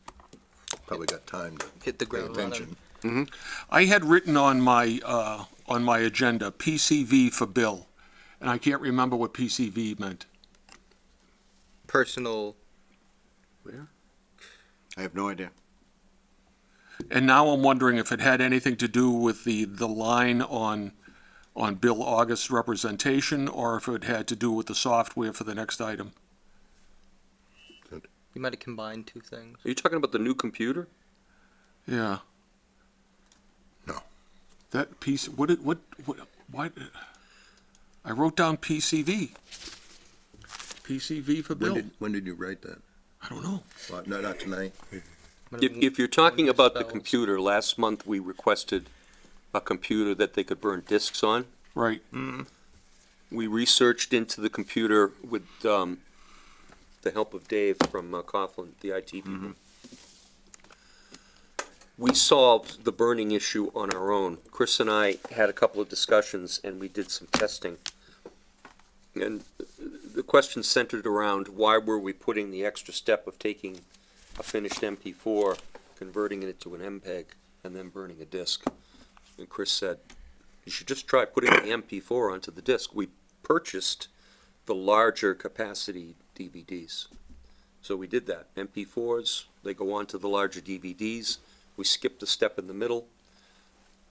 probably got time to Hit the pay ground running. attention. I had written on my agenda, PCV for Bill, and I can't remember what PCV meant. Personal. I have no idea. And now I'm wondering if it had anything to do with the line on Bill August's representation, or if it had to do with the software for the next item. You might have combined two things. Are you talking about the new computer? Yeah. No. That piece, why, I wrote down PCV. PCV for Bill. When did you write that? I don't know. Well, no, not tonight. If you're talking about the spells. computer, last month we requested a computer that they could burn discs on. Right. We researched into the computer with the help of Dave from Coughlin, the IT people. We solved the burning issue on our own. Chris and I had a couple of discussions and we did some testing. And the question centered around why were we putting the extra step of taking a finished MP4, converting it to an MPEG, and then burning a disk. And Chris said, you should just try putting the MP4 onto the disk. We purchased the larger capacity DVDs. So we did that. MP4s, they go on to the larger DVDs. We skipped a step in the middle.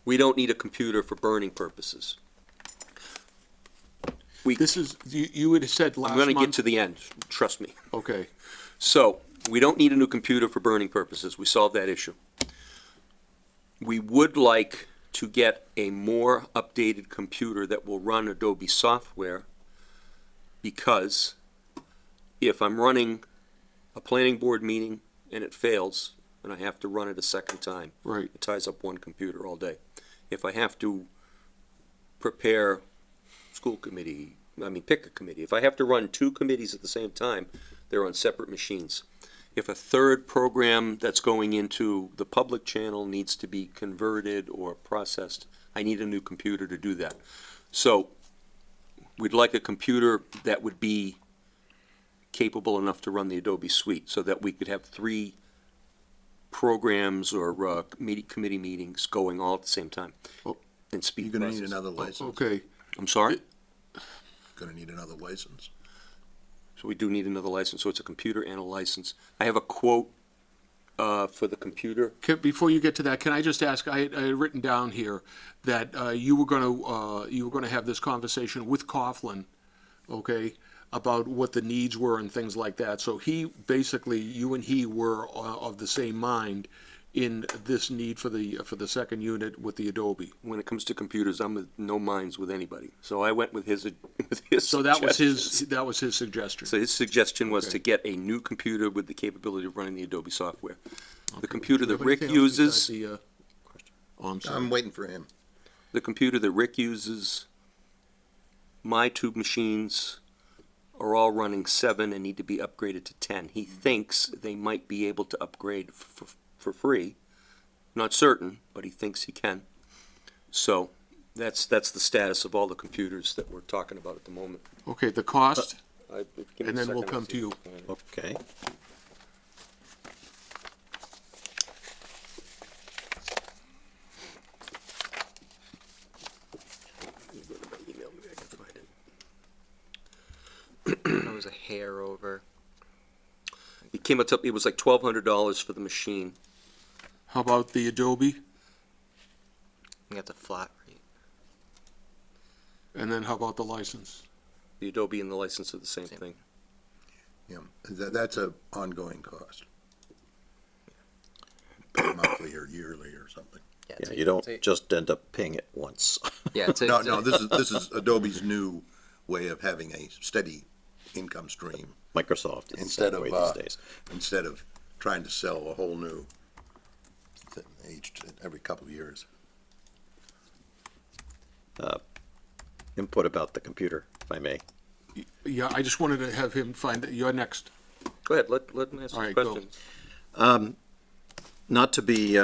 We don't need a computer for burning purposes. This is, you had said last I'm month. gonna get to the end, trust me. Okay, So, we don't need a new computer for burning purposes. We solved that issue. We would like to get a more updated computer that will run Adobe software, because if I'm running a planning board meeting and it fails, and I have to run it a second time, right. it ties up one computer all day. If I have to prepare school committee, pick a committee. If I have to run two committees at the same time, they're on separate machines. If a third program that's going into the public channel needs to be converted or processed, I need a new computer to do that. So, we'd like a computer that would be capable enough to run the Adobe suite, so that we could have 3 programs or committee meetings going all at the same time. Oh. And speed You're gonna need processing. another license. Okay, I'm sorry? Gonna need another license. So we do need another license, so it's a computer and a license. I have a quote for the computer. before you get to that, can I just ask, I had written down here that you were gonna have this conversation with Coughlin, okay, about what the needs were and things like that. So he, basically, you and he were of the same mind in this need for the second unit with the Adobe. When it comes to computers, I'm of no minds with anybody. So I went with his So that was suggestions. his suggestion. So his suggestion was Okay. to get a new computer with the capability of running the Adobe software. The computer Do you that have Rick anything else besides uses, oh, I'm sorry. I'm waiting for him. the computer that Rick uses, my 2 machines are all running 7 and need to be upgraded to 10. He thinks they might be able to upgrade for free. Not certain, but he thinks he can. So that's the status of all the computers that we're talking about at the moment. Okay, the cost, Give me and a then we'll second, come I'll to you. Okay. It was a hair over. It came up, it was like $1,200 for the machine. How about the Adobe? I think that's a flat rate. And then how about the license? The Adobe and the license are the same thing. Yeah, that's a ongoing cost. Monthly or yearly or something. Yeah, you don't just end up paying it once. Yeah, it's a, No, this is Adobe's new way of having a steady income stream Microsoft is the instead same of, way these days. instead of trying to sell a whole new every couple of years. Input about the computer, if I may. Yeah, I just wanted to have him find, you're next. Go ahead, let him ask All his right, go. questions. Not to be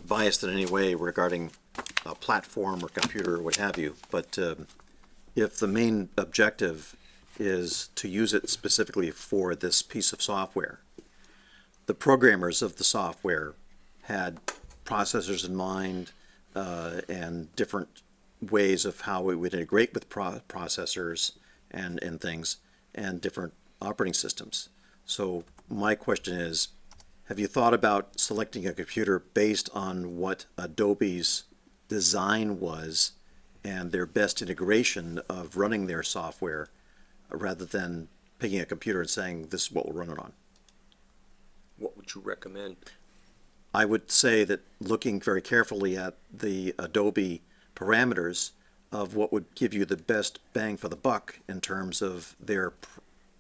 biased in any way regarding a platform or computer or what have you, but if the main objective is to use it specifically for this piece of software, the programmers of the software had processors in mind and different ways of how it would integrate with processors and things, and different operating systems. So my question is, have you thought about selecting a computer based on what Adobe's design was and their best integration of running their software, rather than picking a computer and saying, this is what we'll run it on? What would you recommend? I would say that looking very carefully at the Adobe parameters of what would give you the best bang for the buck in terms of their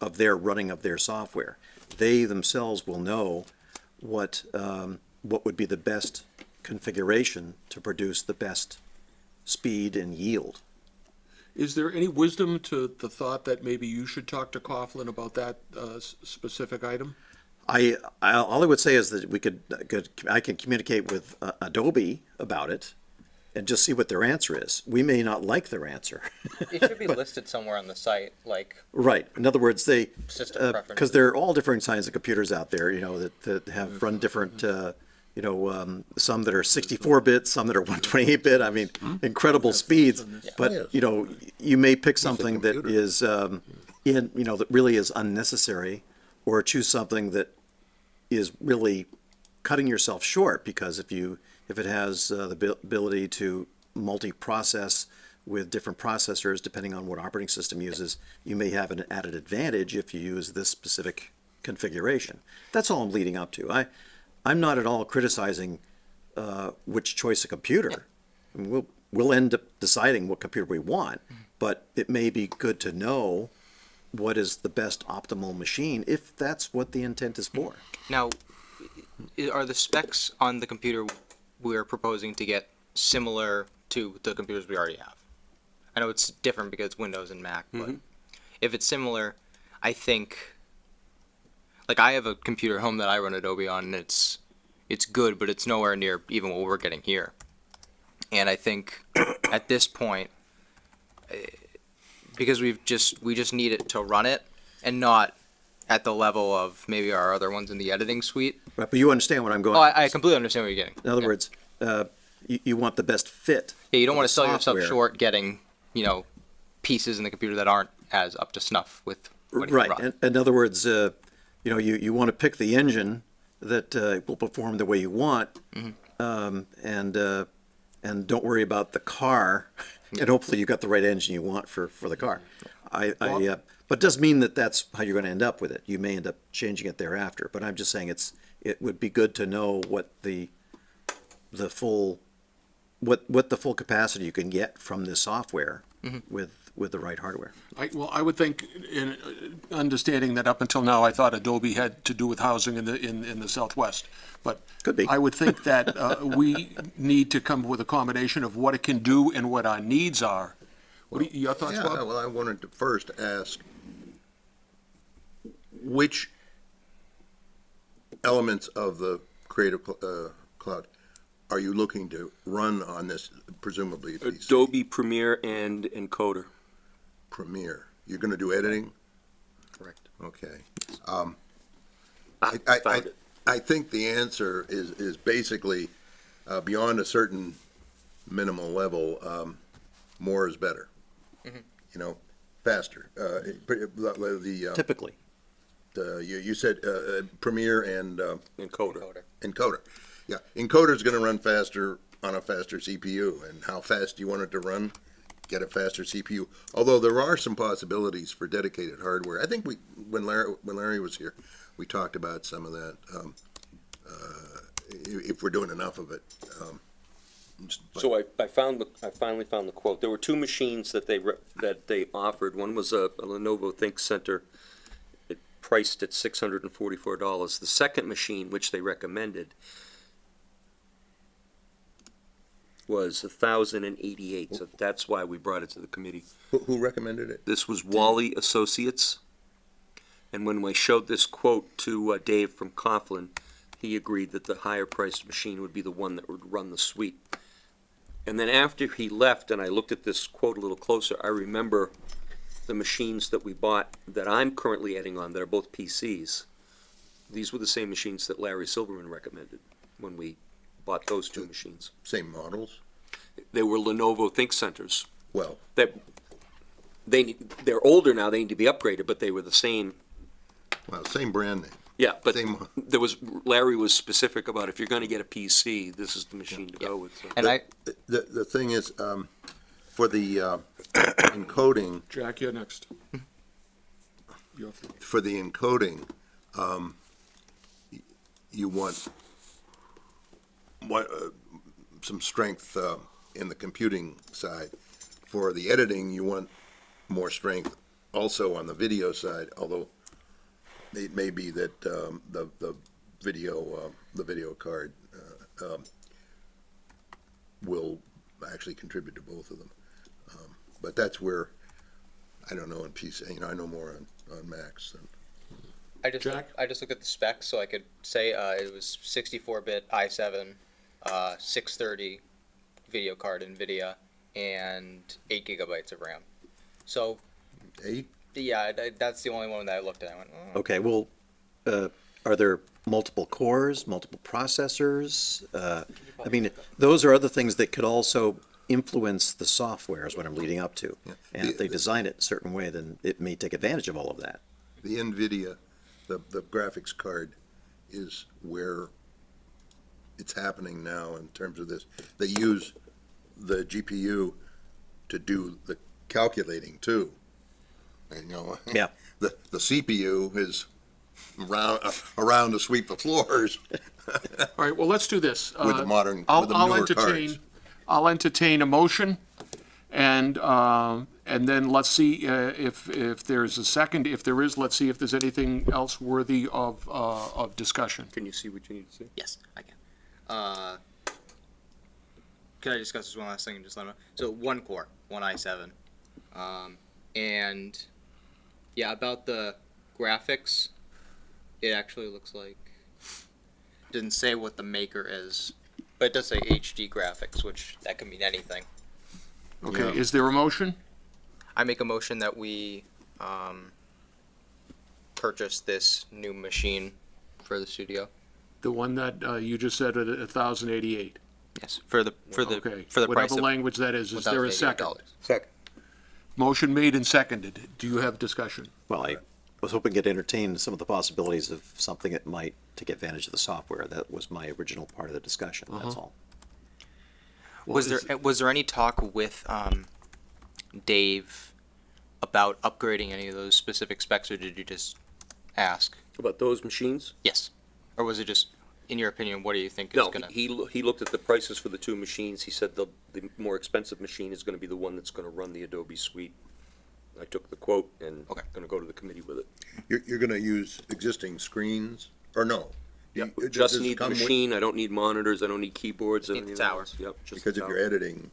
running of their software. They themselves will know what would be the best configuration to produce the best speed and yield. Is there any wisdom to the thought that maybe you should talk to Coughlin about that specific item? All I would say is that I can communicate with Adobe about it and just see what their answer is. We may not like their answer. it should be listed somewhere on the site, like Right. In other words, they, system preferences. because there are all different kinds of computers out there, that have run different, some that are 64-bit, some that are 128-bit. I mean, incredible speeds. But, you may pick something that is that really is unnecessary, or choose something that is really cutting yourself short, because if it has the ability to multi-process with different processors depending on what operating system uses, you may have an added advantage if you use this specific configuration. That's all I'm leading up to. I'm not at all criticizing which choice of computer. I mean, we'll end up deciding what computer we want, but it may be good to know what is the best optimal machine if that's what the intent is for. Now, are the specs on the computer we're proposing to get similar to the computers we already have? I know it's different because it's Windows and Mac, but if it's similar, I think, like, I have a computer at home that I run Adobe on, and it's good, but it's nowhere near even what we're getting here. And I think at this point, because we just need it to run it, and not at the level of maybe our other ones in the editing suite. Right, but you understand what I'm going. Oh, I completely understand what you're getting. In other Yeah. words, you want the best fit. Yeah, you don't of want the to sell yourself software. short getting, pieces in the computer that aren't as up to snuff with what you Right. run. In other words, you want to pick the engine that will perform the way you want, and don't worry about the car, and hopefully you got the right engine you want for the car. But it does mean that that's how you're going to end up with it. You may end up changing it thereafter. But I'm just saying it would be good to know what the full capacity you can get from this software with the right hardware. I would think, in understanding that up until now, I thought Adobe had to do with housing in the Southwest. But Could be. I would think that we need to come with a combination of what it can do and what our needs are. Your thoughts, Yeah, Bob? well, I wanted to first ask, which elements of the Creative Cloud are you looking to run on this, presumably PC? Adobe Premiere and Encoder. Premiere. You're gonna do editing? Correct. Okay. Found it. I think the answer is basically, beyond a certain minimal level, more is better. Faster. Typically. You said Premiere and Encoder. Encoder. Yeah, Encoder's gonna run faster on a faster CPU, and how fast do you want it to run? Get a faster CPU. Although there are some possibilities for dedicated hardware. I think when Larry was here, we talked about some of that, if we're doing enough of it. So I finally found the quote. There were two machines that they offered. One was a Lenovo ThinkCentre, priced at $644. The second machine, which they recommended, was $1,088. So that's why we brought it to the committee. Who recommended it? This was Wally Associates, and when we showed this quote to Dave from Coughlin, he agreed that the higher priced machine would be the one that would run the suite. And then after he left, and I looked at this quote a little closer, I remember the machines that we bought that I'm currently editing on that are both PCs. These were the same machines that Larry Silverman recommended when we bought those two machines. Same models? They were Lenovo ThinkCentres. Well, They're older now, they need to be upgraded, but they were the same. same brand name. Yeah, but Same. Larry was specific about if you're gonna get a PC, this is the machine to go with. So. And The thing is, for the encoding, Jack, you're next. for the encoding, you want some strength in the computing side. For the editing, you want more strength also on the video side, although it may be that the video card will actually contribute to both of them. But that's where, I don't know on PC, I know more on Macs than. I just looked at the specs, so I could say it was 64-bit i7, 630 video card NVIDIA, and 8 gigabytes of RAM. So 8? yeah, that's the only one that I looked at. I went, oh. Okay, well, are there multiple cores, multiple processors? I mean, those are other things that could also influence the software is what I'm leading up to. And if they design it a certain way, then it may take advantage of all of that. The NVIDIA, the graphics card is where it's happening now in terms of this. They use the GPU to do the calculating too. And, you know, Yeah. the CPU is around to sweep the floors All right, well, let's do this. with the modern, with I'll the I'll newer entertain, cards. I'll entertain a motion, and then let's see if there's a second. If there is, let's see if there's anything else worthy of discussion. Can you see what you need to see? Yes, I can. Can I discuss this one last thing and just let me know? So one core, one i7. And yeah, about the graphics, it actually looks like, didn't say what the maker is, but it does say HD graphics, which that could mean anything. Okay, Yeah. is there a motion? I make a motion that we purchase this new machine for the studio. The one that you just said at 1,088. Yes, for the Okay, price whatever of language that is there a second? $1,088. Second. Motion made and seconded. Do you have discussion? Well, I was hoping to entertain some of the possibilities of something that might take advantage of the software. That was my original part of the discussion, that's all. Was there any talk with Dave about upgrading any of those specific specs, or did you just ask? About those machines? Yes, or was it just, in your opinion, what do you think is No, gonna? he looked at the prices for the two machines. He said the more expensive machine is gonna be the one that's gonna run the Adobe Suite. I took the quote and Okay. gonna go to the committee with it. You're gonna use existing screens, or no? Does Just this need the come with- machine. I don't need monitors. I don't need keyboards. I Need don't the need anything tower. else. Yep, just Because the if tower. you're editing,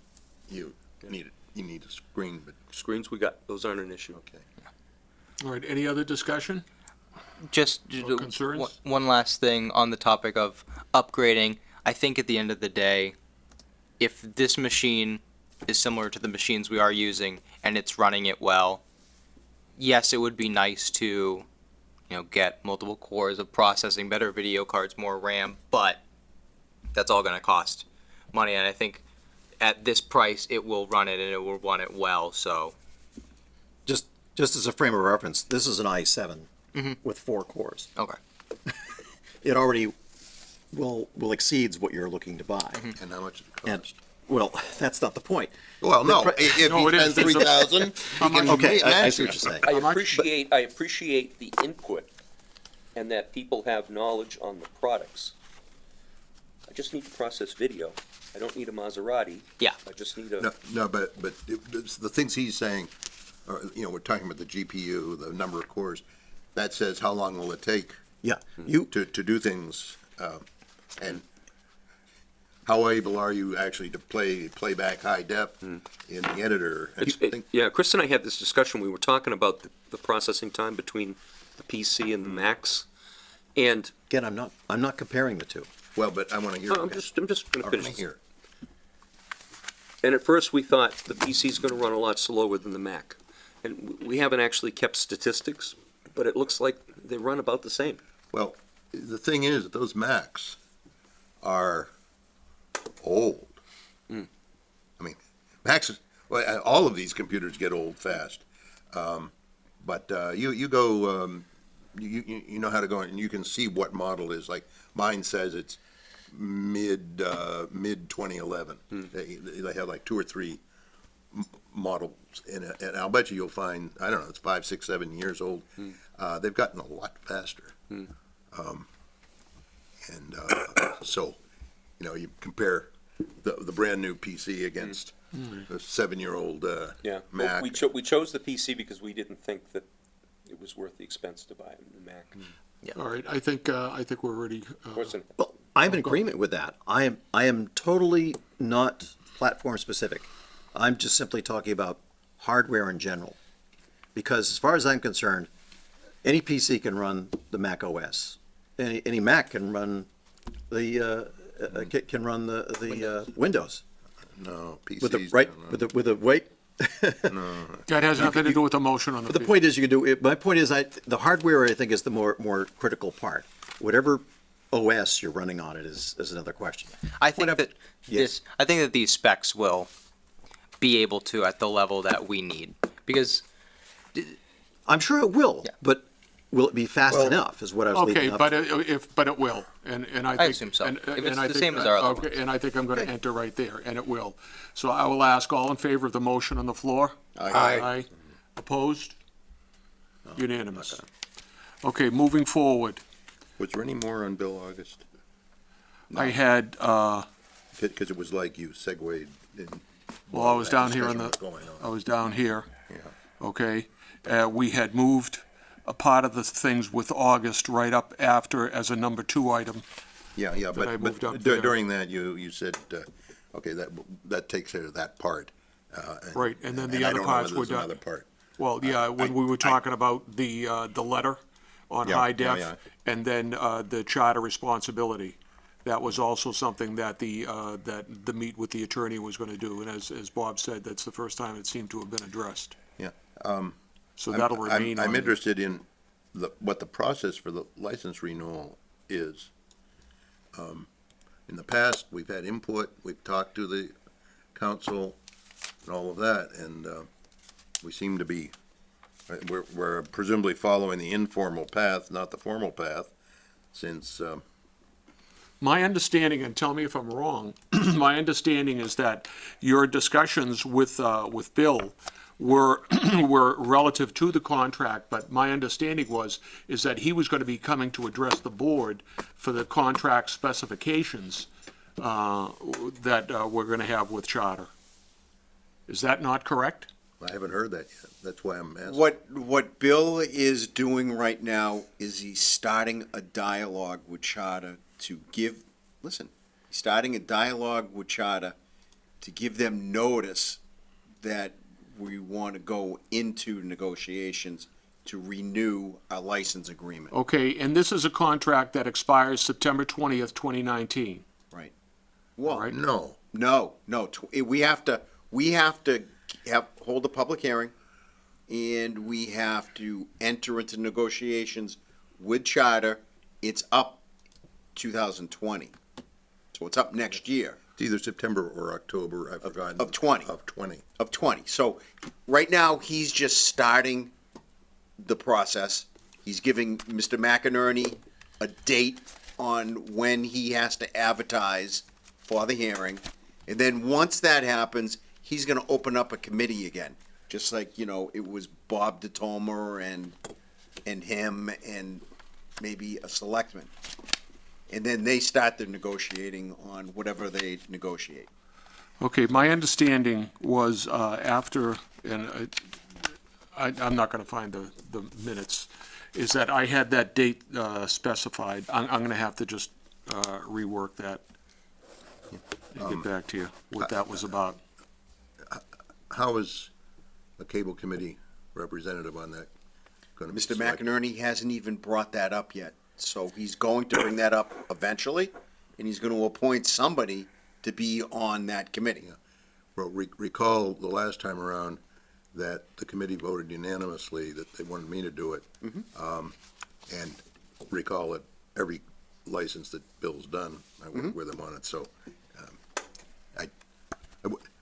you need a screen, but, Screens we got. Those aren't an issue. okay. All right, any other discussion? Just Or concerns? one last thing on the topic of upgrading. I think at the end of the day, if this machine is similar to the machines we are using and it's running it well, yes, it would be nice to, get multiple cores of processing, better video cards, more RAM, but that's all going to cost money. And I think at this price, it will run it and it will run it well. So Just as a frame of reference, this is an i7 with 4 cores. okay. It already will exceeds what you're looking to buy. And how much does it And, cost? well, that's not the point. Well, no, pri- if No, he it is. spends 3,000, he can Okay, I match see it. what you're saying. I appreciate the input and that people have knowledge on the products. I just need to process video. I don't need a Maserati. Yeah. I just need a. No, but it's the things he's saying, we're talking about the GPU, the number of cores, that says how long will it take Yeah, you, to do things, and how able are you actually to play back high def in the editor? I think- Yeah, Chris and I had this discussion. We were talking about the processing time between the PC and the Macs. And again, I'm not comparing the two. Well, but I want to hear. I'm just going I to want finish. to this. hear. And at first, we thought the PC is going to run a lot slower than the Mac. And we haven't actually kept statistics, but it looks like they run about the same. Well, the thing is, that those Macs are old. I mean, Macs, well, all of these computers get old fast. But you go, you know how to go and you can see what model is. Like mine says it's mid 2011. They have like 2 or 3 models in it, and I'll bet you'll find, I don't know, it's 5, 6, 7 years old. They've gotten a lot faster. So, you compare the brand new PC against a 7-year-old Yeah, Mac. we chose the PC because we didn't think that it was worth the expense to buy a new Mac. All right, I think we're ready. Of course, Well, I'm in agreement with that. I am totally not platform specific. I'm just simply talking about hardware in general. Because as far as I'm concerned, any PC can run the Mac OS. Any Mac can run the Windows No, PCs. with the right don't know. with the wait. That has nothing to do with the motion on the But the field. point is, you can do it. My point is, the hardware I think is the more critical part. Whatever OS you're running on it is another question. I think Whatever. that Yes. I think that these specs will be able to at the level that we need. Because I'm sure it will, Yeah. but will it be fast Well- enough is what I was Okay, leading up but to. but it will, and I think. assume so. and- If and it's I the think- same as our other okay, and I think I'm gonna enter right there, and it will. So I will ask, all in favor of the motion on the floor? Aye. Opposed? Unanimous. Okay, moving forward, Was there any more on Bill August? I had, Because it was like you segued in. well, I was that down here in discussion the, was going on. I was down here, Yeah. okay? We had moved a part of the things with August right up after as a number 2 item. Yeah, yeah, I moved up but there. during that, you said, okay, that takes care of that part. Right, and then the I other don't know parts whether were there's done. another part. Well, yeah, when we were talking about the letter on Yeah, high yeah, def, yeah. and then the charter responsibility. That was also something that that the meet with the attorney was gonna do, and as Bob said, that's the first time it seemed to have been addressed. Yeah. So that'll remain on. I'm interested in what the process for the license renewal is. In the past, we've had input, we've talked to the council and all of that, and we seem to be, we're presumably following the informal path, not the formal path, since, My understanding, and tell me if I'm wrong, my understanding is that your discussions with Bill were, were relative to the contract, but my understanding is that he was gonna be coming to address the board for the contract specifications, that we're gonna have with Charter. Is that not correct? I haven't heard that yet. That's why I'm asking. What Bill is doing right now is he's starting a dialogue with Charter to give, listen, he's starting a dialogue with Charter to give them notice that we want to go into negotiations to renew our license agreement. Okay, and this is a contract that expires September 20th, 2019. Well, right. No, we have to hold a public hearing, and we have to enter into negotiations with Charter. It's up 2020, so it's up next year it's either September or October, I've forgotten. of 20. Of 20. of 20. So right now, he's just starting the process. He's giving Mr. McInerney a date on when he has to advertise for the hearing. And then once that happens, he's gonna open up a committee again, just like, it was Bob DeTomer and him and maybe a selectman. And then they start their negotiating on whatever they negotiate. Okay, my understanding was after, and I'm not going to find the minutes, is that I had that date specified. I'm going to have to just rework that and get back to you, what that was about. How is a cable committee representative on that gonna be Mr. selected? McInerney hasn't even brought that up yet, so he's going to bring that up eventually, and he's gonna appoint somebody to be on that committee. Well, recall the last time around that the committee voted unanimously that they wanted me to do it. And recall that every license that Bill's done, I work with him on it, so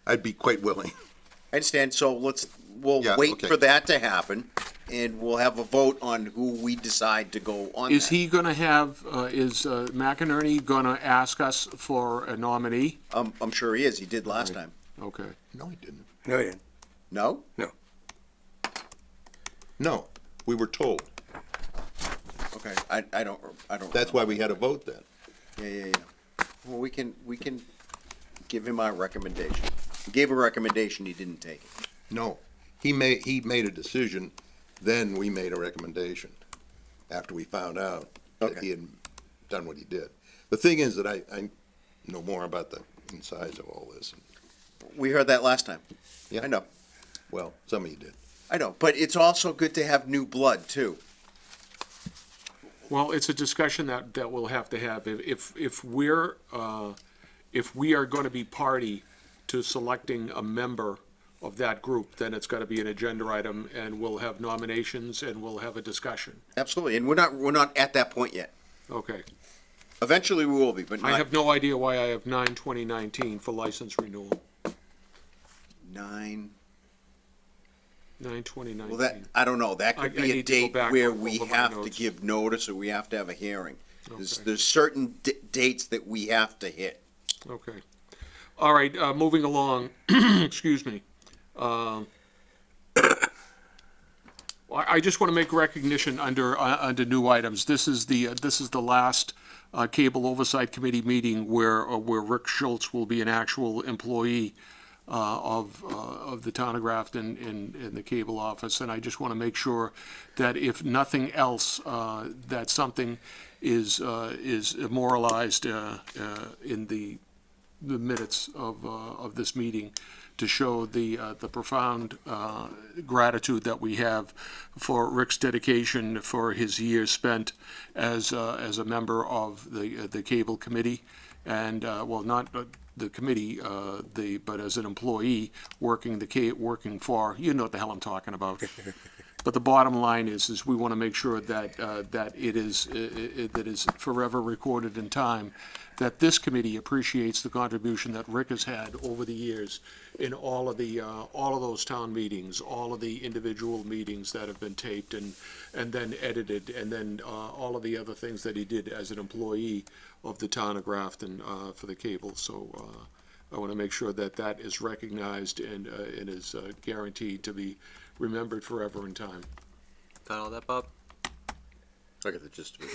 I'd be quite willing. I understand, so we'll Yeah, wait okay. for that to happen, and we'll have a vote on who we decide to go on Is that. he going to have, is McInerney going to ask us for a nominee? I'm sure he is, he did last time. Okay. No, he didn't. No, he didn't. No? No, we were told. Okay, I don't. That's why we had a vote then. Yeah. Well, we can give him our recommendation. We gave a recommendation, he didn't take it. No, he made a decision, then we made a recommendation, after we found out that Okay. he had done what he did. The thing is that I know more about the insides of all this. We heard that last time. Yeah. I know. Well, some of you did. I know, but it's also good to have new blood too. Well, it's a discussion that we'll have to have. If we are going to be party to selecting a member of that group, then it's got to be an agenda item, and we'll have nominations, and we'll have a discussion. Absolutely, and we're not at that point yet. Okay. Eventually we will be, but I not have no idea why I have 9/2019 for license renewal. 9. 9/20/19. Well, that, I don't know, that I could be a need to go date back where over we my have to notes. give notice or we have to have a hearing. There's, Okay. there's certain dates that we have to hit. Okay. All right, moving along, excuse me. I just want to make recognition under new items. This is the last Cable Oversight Committee meeting where Rick Schultz will be an actual employee of the town of Grafton in the cable office. And I just want to make sure that if nothing else, that something is immortalized in the minutes of this meeting to show the profound gratitude that we have for Rick's dedication for his years spent as a member of the cable committee, and well, not the committee, but as an employee working working for, you know what the hell I'm talking about. But the bottom line is we want to make sure that that it is forever recorded in time that this committee appreciates the contribution that Rick has had over the years in all of those town meetings, all of the individual meetings that have been taped and then edited, and then all of the other things that he did as an employee of the town of Grafton for the cable. So I want to make sure that that is recognized and is guaranteed to be remembered forever in time. Got all that, Bob? I get the gist of it.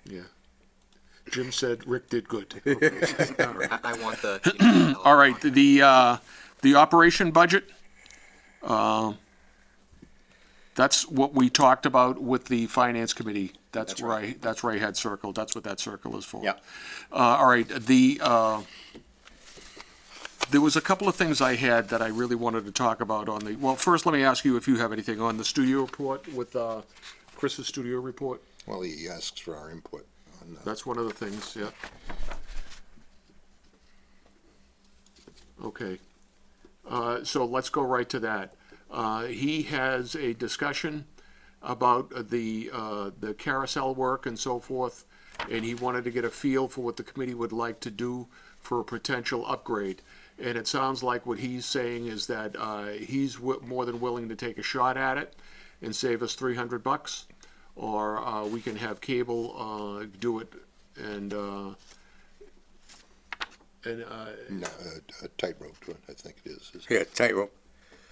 Yeah. Jim said Rick did good. Okay. All right. I want the. All right, the operation budget, that's what we talked about with the finance committee. That's where I had circled. That's what that circle is for. Yeah. All right, there was a couple of things I had that I really wanted to talk about on the, well, first, let me ask you if you have anything on the studio report with, Chris's studio report. Well, he asks for our input on that. That's one of the things, yeah. Okay. So let's go right to that. He has a discussion about the carousel work and so forth, and he wanted to get a feel for what the committee would like to do for a potential upgrade. And it sounds like what he's saying is that he's more than willing to take a shot at it and save us $300, or we can have cable do it and No, a tightrope to it, I think it is. Yeah, tightrope.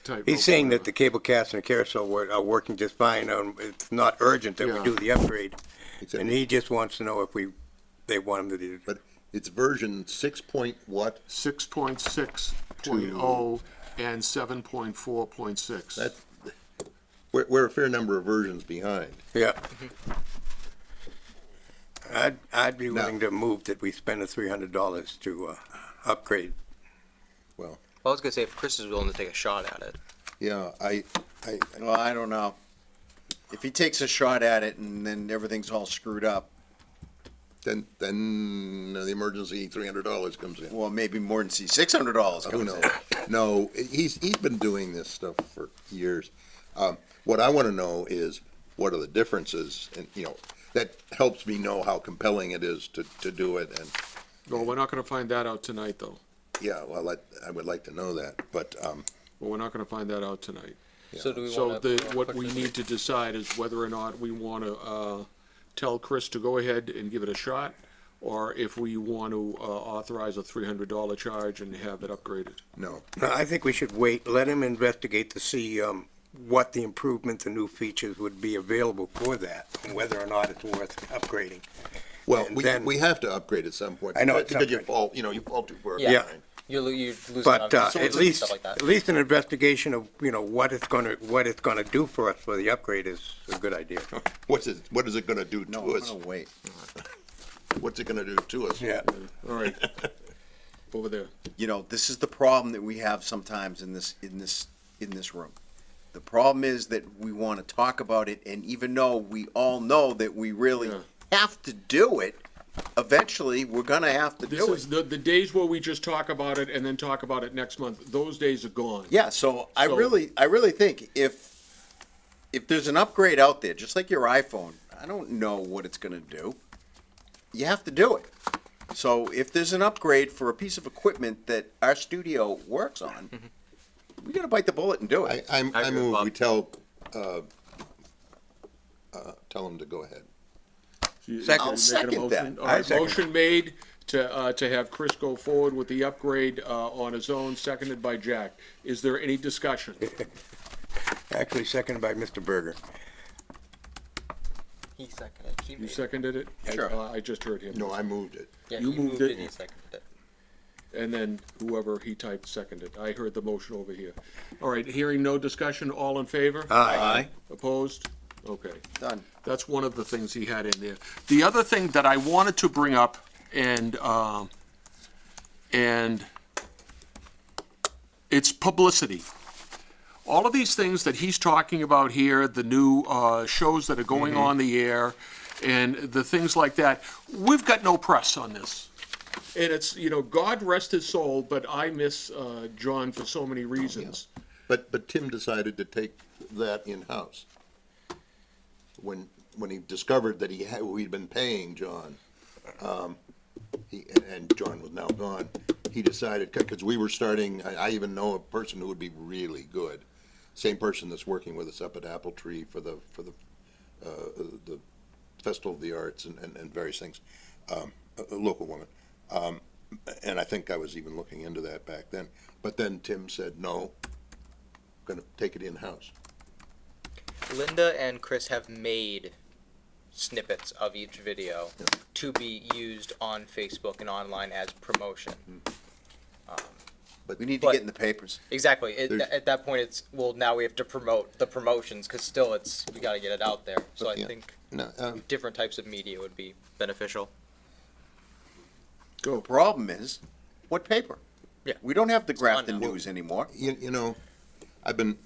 type. He's saying that the cable cast and the carousel are working just fine. It's not urgent that we Yeah. do the upgrade. Except- And he just wants to know if they want him to do it. But it's version 6 point what? 6.6.0 and 7.4.6. That, we're a fair number of versions behind. Yeah. I'd be willing to move that we spend the $300 to upgrade. Well, I was gonna say if Chris is willing to take a shot at it. yeah, I Well, I don't know. If he takes a shot at it and then everything's all screwed up, then the emergency $300 comes in. well, maybe more than $600 Who comes knows? in. No, he's been doing this stuff for years. What I want to know is what are the differences, and that helps me know how compelling it is to do it. And Well, we're not gonna find that out tonight, though. yeah, well, I would like to know that, but Well, we're not gonna find that out tonight. So do we So want what we need to decide is whether or not we wanna, tell Chris to go ahead and give it a shot, or if we want to, authorize a $300 charge and have it upgraded. no. No, I think we should wait, let him investigate to see what the improvements and new features would be available for that, and whether or not it's worth upgrading. Well, And then- we have to upgrade at some point. I know, at some Because you point. fall, you fall too far Yeah. behind. you're losing But on at facilities and least, stuff like that. at least an investigation of, what it's gonna do for us for the upgrade is a good idea. What is it gonna do No, to I'm us? gonna wait. What's it gonna do to us? Yeah. All right. Over there. This is the problem that we have sometimes in this room. The problem is that we want to talk about it, and even though we all know that we really Yeah. have to do it, eventually we're gonna have to This do is it. the days where we just talk about it and then talk about it next month, those days are gone. Yeah, so I So- really think if there's an upgrade out there, just like your iPhone, I don't know what it's gonna do. You have to do it. So if there's an upgrade for a piece of equipment that our studio works on, We gotta bite the bullet and do it. I agree with move Bob. we tell them to go ahead. Second. Making a Second motion? that. All right, I second. motion made to have Chris go forward with the upgrade, on his own, seconded by Jack. Is there any discussion? Actually seconded by Mr. Berger. He seconded. He You made it. seconded it? Sure. I just heard him. No, I moved it. Yeah, You he moved it. He seconded it. And then whoever he typed seconded. I heard the motion over here. All right, hearing no discussion, all in favor? Aye. Opposed? Okay. Done. That's one of the things he had in there. The other thing that I wanted to bring up, and it's publicity. All of these things that he's talking about here, the new shows that are going on the air, and the things like that, we've got no press on this. And it's, God rest his soul, but I miss John for so many reasons. But Tim decided to take that in-house. When he discovered that we'd been paying John, and John was now gone, he decided, because we were starting, I even know a person who would be really good. Same person that's working with us up at Apple Tree for the Festival of the Arts and various things, a local woman. And I think I was even looking into that back then. But then Tim said, no, gonna take it in-house. Linda and Chris have made snippets of each video to be used on Facebook and online as promotion. We need to But- get in the papers. Exactly. There's- At that point, it's, well, now we have to promote the promotions, because still we got to get it out there. So I Yeah. think No, different types of media would be beneficial. The problem is, what paper? Yeah. We don't have the Grafton unknown. News anymore. you know, I don't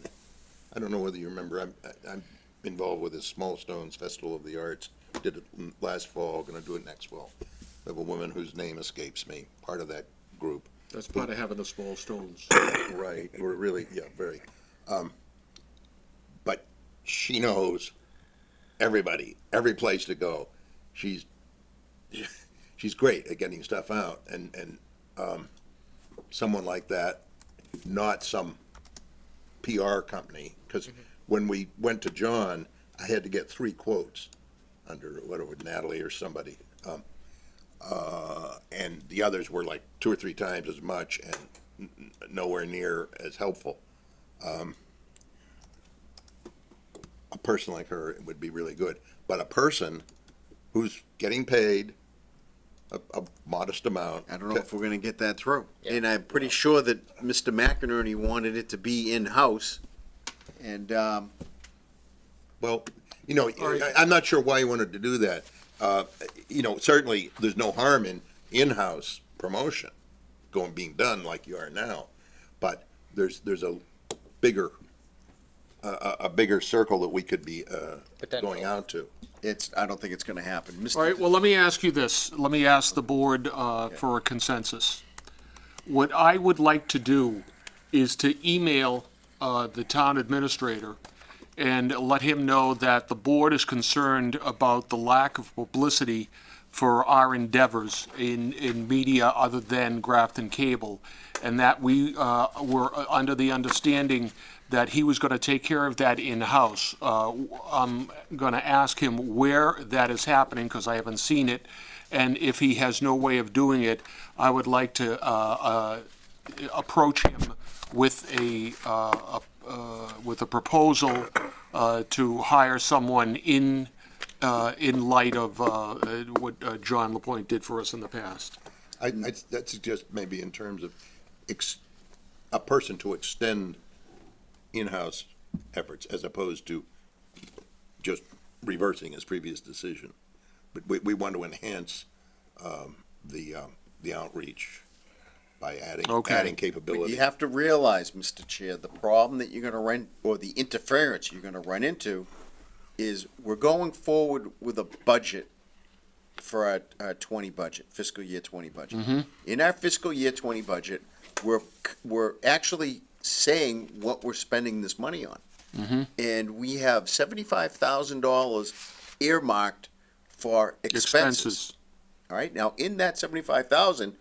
know whether you remember, I'm involved with this Small Stones Festival of the Arts. Did it last fall, gonna do it next fall. We have a woman whose name escapes me, part of that group. That's part of having the small stones. Right, we're really, yeah, very. But she knows everybody, every place to go. She's great at getting stuff out, and someone like that, not some PR company, because when we went to John, I had to get 3 quotes under, whatever, Natalie or somebody. And the others were like 2 or 3 times as much and nowhere near as helpful. A person like her would be really good, but a person who's getting paid a modest amount. I don't know if we're gonna get that through. Yeah. And I'm pretty sure that Mr. McInerney wanted it to be in-house. And, Well, All right. I'm not sure why you wanted to do that. Certainly, there's no harm in in-house promotion being done like you are now, but there's a bigger circle that we could be Potential. going out to. I don't think it's gonna happen. All right, well, let me ask you this. Let me ask the board for a consensus. What I would like to do is to email the town administrator and let him know that the board is concerned about the lack of publicity for our endeavors in media other than Grafton Cable, and that we were under the understanding that he was going to take care of that in-house. I'm going to ask him where that is happening, because I haven't seen it, and if he has no way of doing it, I would like to approach him with a proposal to hire someone in light of what John LaPointe did for us in the past. I'd suggest maybe in terms of a person to extend in-house efforts as opposed to just reversing his previous decision. But we want to enhance the outreach by adding Okay. capability. You have to realize, Mr. Chair, the problem that you're gonna run, or the interference you're gonna run into, is we're going forward with a budget for our 20 budget, fiscal year 20 budget. In our fiscal year 20 budget, we're actually saying what we're spending this money on. And we have $75,000 earmarked for expenses. All right, now in that 75,000,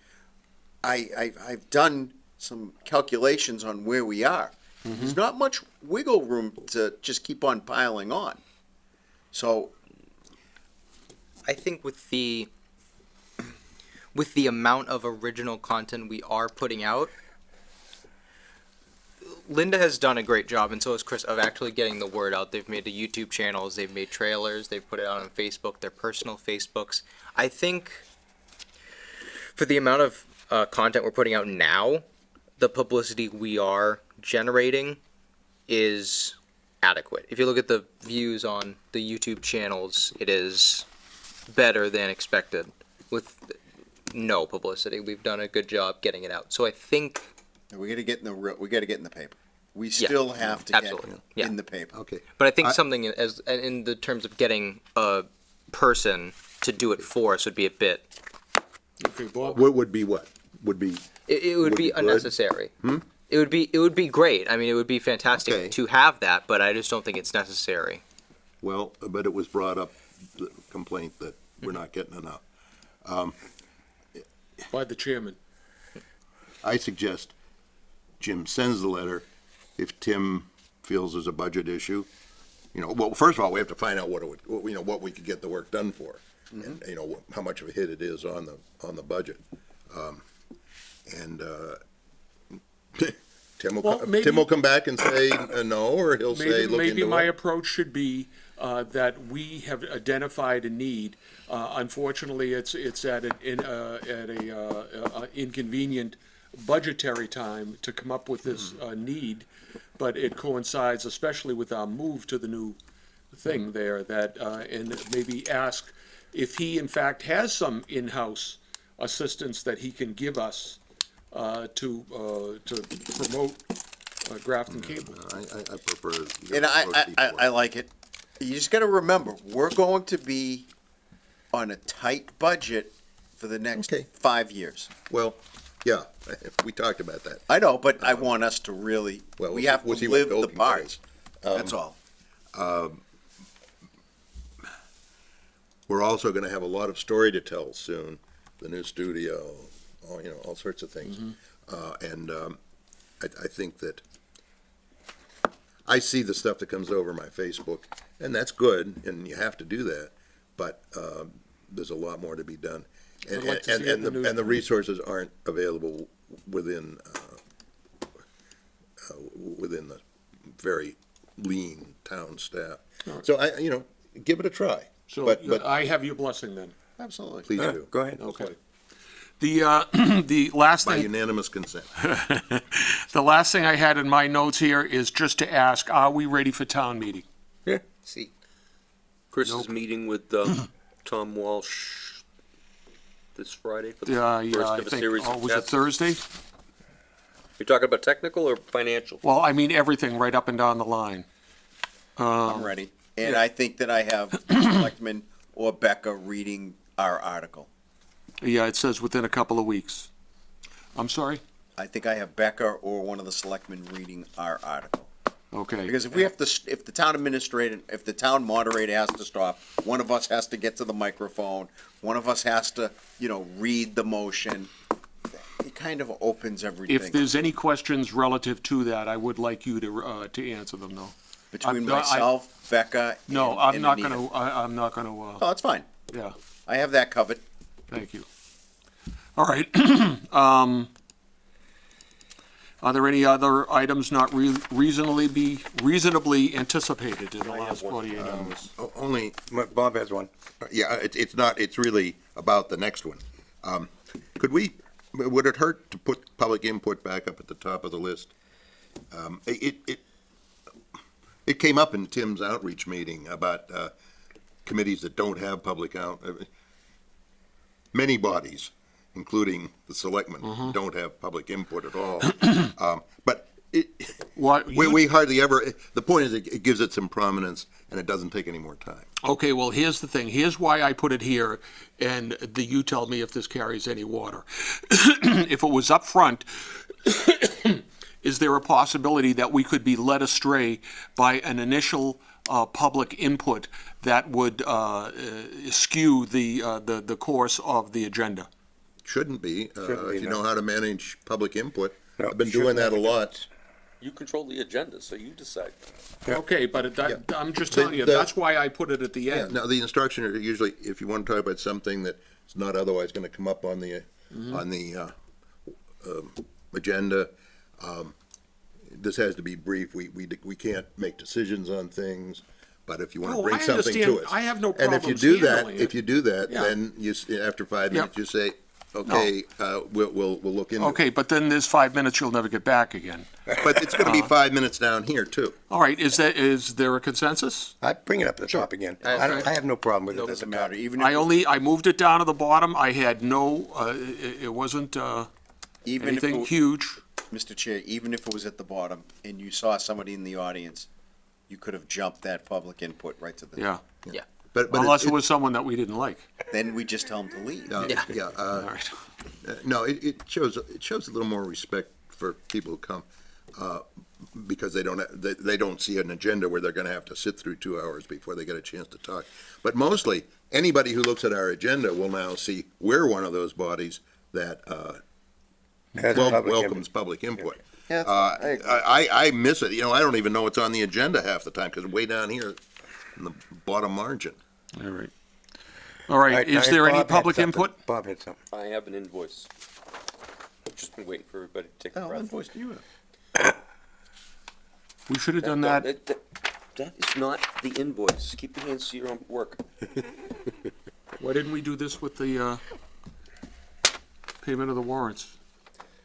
I've done some calculations on where we are. There's not much wiggle room to just keep on piling on. So, I think with the amount of original content we are putting out, Linda has done a great job, and so has Chris, of actually getting the word out. They've made the YouTube channels, they've made trailers, they've put it out on Facebook, their personal Facebooks. I think for the amount of content we're putting out now, the publicity we are generating is adequate. If you look at the views on the YouTube channels, it is better than expected. With no publicity, we've done a good job getting it out. So I think we gotta get in the paper. We still have to absolutely. get Yeah. in the paper. Okay. But I think something as in the terms of getting a person to do it for us would be a bit. Okay, Bob? What would be what? Would be, It would be be good? unnecessary. It would be great. I mean, it would be fantastic Okay. to have that, but I just don't think it's necessary. well, but it was brought up, the complaint that we're not getting enough. By the chairman. I suggest Jim sends the letter. If Tim feels there's a budget issue, well, first of all, we have to find out what we could get the work done for. And, how much of a hit it is on the budget. Tim Well, maybe- Tim will come back and say no, or he'll say, Maybe, look maybe into my it. approach should be that we have identified a need. Unfortunately, it's at a inconvenient budgetary time to come up with this need, but it coincides, especially with our move to the new thing there, that and maybe ask if he in fact has some in-house assistance that he can give us to promote Grafton Cable. I prefer. And I like it. You just gotta remember, we're going to be on a tight budget for the next Okay. 5 years. Well, yeah, we talked about that. I know, but I want us to really, Well, we have we'll to see what live Bill the can part. get us. That's all. We're also gonna have a lot of story to tell soon, the new studio, all sorts of things. I think that I see the stuff that comes over my Facebook, and that's good, and you have to do that, but, there's a lot more to be done. And, I'd like to see it in the and the resources aren't available within the very lean town staff. So give it a try. So But I have your blessing then. Absolutely. please do, Go ahead. Okay. The last by thing, unanimous consent. the last thing I had in my notes here is just to ask, are we ready for town meeting? See, Chris is meeting with Tom Walsh this Friday for the Yeah, first I of a think, series of was it tests. Thursday? You're talking about technical or financial? Well, I mean, everything right up and down the line. I'm ready. And I think that I have Selectman or Becca reading our article. Yeah, it says within a couple of weeks. I'm sorry? I think I have Becca or one of the selectmen reading our article. Okay. Because if we have to, if the town administrator, if the town moderator has to stop, one of us has to get to the microphone, one of us has to, read the motion. It kind of opens everything. If there's any questions relative to that, I would like you to answer them, though. Between I- myself, Becca, No, and I'm not Anita. gonna, I'm not gonna, Oh, that's fine. yeah, I have that covered. thank you. All right. Are there any other items not reasonably anticipated in the last 48 hours? Only, Bob has one. yeah, it's not, it's really about the next one. Would it hurt to put public input back up at the top of the list? It came up in Tim's outreach meeting about committees that don't have public many bodies, including the selectmen, don't have public input at all. But What, we hardly ever, the point is it gives it some prominence and it doesn't take any more time. okay, well, here's the thing. Here's why I put it here, and you tell me if this carries any water. If it was up front, is there a possibility that we could be led astray by an initial public input that would skew the course of the agenda? Shouldn't be, Shouldn't be, if you no. know how to manage public input. No, I've been doing that a lot. You control the agenda, so you decide. Okay, but I'm just The- telling you, the- that's why I put it at the Yeah, end. now, the instruction are usually, if you want to talk about something that's not otherwise gonna come up on the, agenda, this has to be brief. We can't make decisions on things, but if you want to Oh, bring I something to understand. us. I have no And if you problems do that, handling it. if you do that, Yeah. then after 5 Yep. minutes, you say, okay, we'll look into it. Okay, but then there's 5 minutes you'll never get back again. But it's gonna be 5 minutes down here too. All right, is there a consensus? I bring it up at the top again. I have no problem with it. Doesn't matter, even I if, I moved it down to the bottom. I had no, it wasn't, even if, anything it- huge. Mr. Chair, even if it was at the bottom and you saw somebody in the audience, you could have jumped that public input right to the. Yeah, But unless it was someone that we didn't like. Then we just tell them to leave. Yeah, All right. no, it shows a little more respect for people who come, because they don't see an agenda where they're gonna have to sit through 2 hours before they get a chance to talk. But mostly, anybody who looks at our agenda will now see we're one of those bodies that, Has public welcomes input. public input. Yeah, I miss it, I don't even know it's on the agenda half the time, because way down here in the bottom margin. All right. All right, is there any Bob had public something. input? Bob had something. I have an invoice. I've just been waiting for everybody to take a Oh, breath. invoice do you have? We should have done that. That is not the invoice. Keep your hands to your own work. Why didn't we do this with the, payment of the warrants?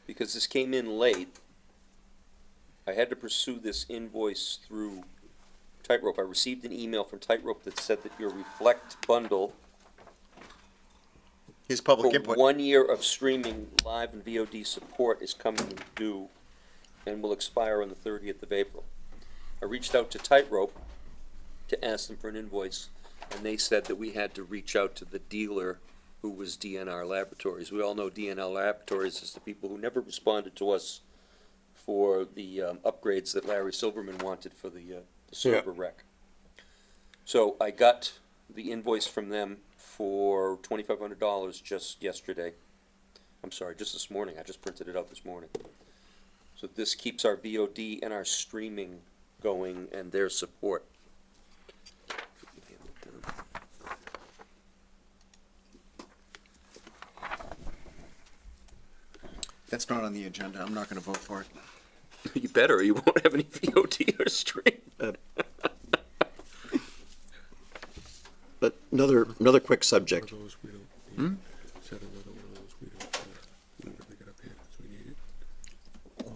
Because this came in late, I had to pursue this invoice through Tightrope. I received an email from Tightrope that said that your Reflect bundle His for public input. 1 year of streaming live and VOD support is coming due and will expire on the 30th of April. I reached out to Tightrope to ask them for an invoice, and they said that we had to reach out to the dealer who was DNR Laboratories. We all know DNR Laboratories is the people who never responded to us for the upgrades that Larry Silverman wanted for the server wreck. So I got the invoice from them for $2,500 just yesterday. I'm sorry, just this morning. I just printed it out this morning. So this keeps our VOD and our streaming going and their support. That's not on the agenda. I'm not gonna vote for it. You better, you won't have any VOD or stream. But another quick subject.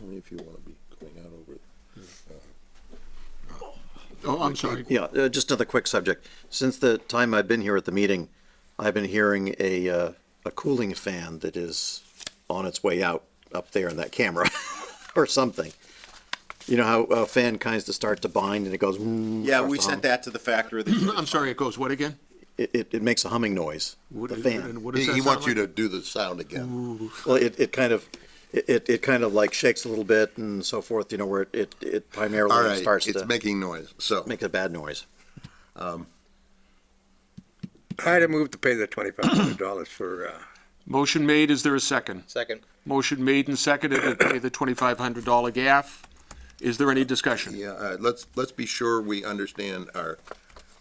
Only if you wanna be going out over. Oh, I'm sorry. Yeah, just another quick subject. Since the time I've been here at the meeting, I've been hearing a cooling fan that is on its way out up there in that camera or something. You know how a fan kinds to start to bind and it goes. Yeah, we sent that to the factory. I'm sorry, it goes what again? It makes a humming noise. What- The fan. and what does that He sound wants you like? to do the sound again. Well, it kind of like shakes a little bit and so forth. You know where it All primarily right, starts it's to making noise, so. make a bad noise. I'd have moved to pay the $2,500 for, Motion made, is there a second? Second. Motion made and seconded to pay the $2,500 gaff. Is there any discussion? Yeah, let's be sure we understand our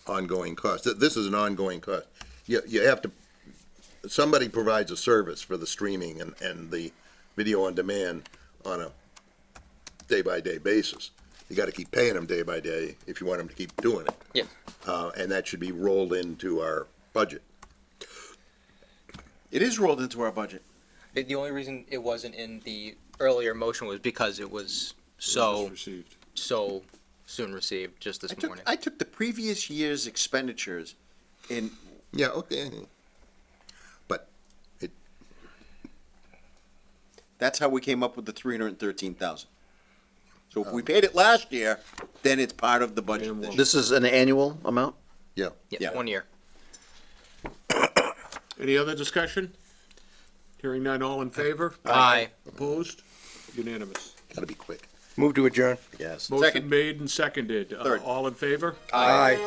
ongoing cost. This is an ongoing cost. You have to, somebody provides a service for the streaming and the video on demand on a day-by-day basis. You gotta keep paying them day by day if you want them to keep doing it. Yeah. And that should be rolled into our budget. It is rolled into our budget. The only reason it wasn't in the earlier motion was because it was so soon received just this morning. I took the previous year's expenditures and Yeah, okay. But that's how we came up with the 313,000. So if we paid it last year, then it's part of the budget this year. This is an annual amount? Yeah, Yeah. 1 year. Any other discussion? Hearing none, all in favor? Aye. Opposed? Unanimous. gotta be quick. move to adjourn. Yes. Motion Second. made and seconded. Third. All in favor? Aye.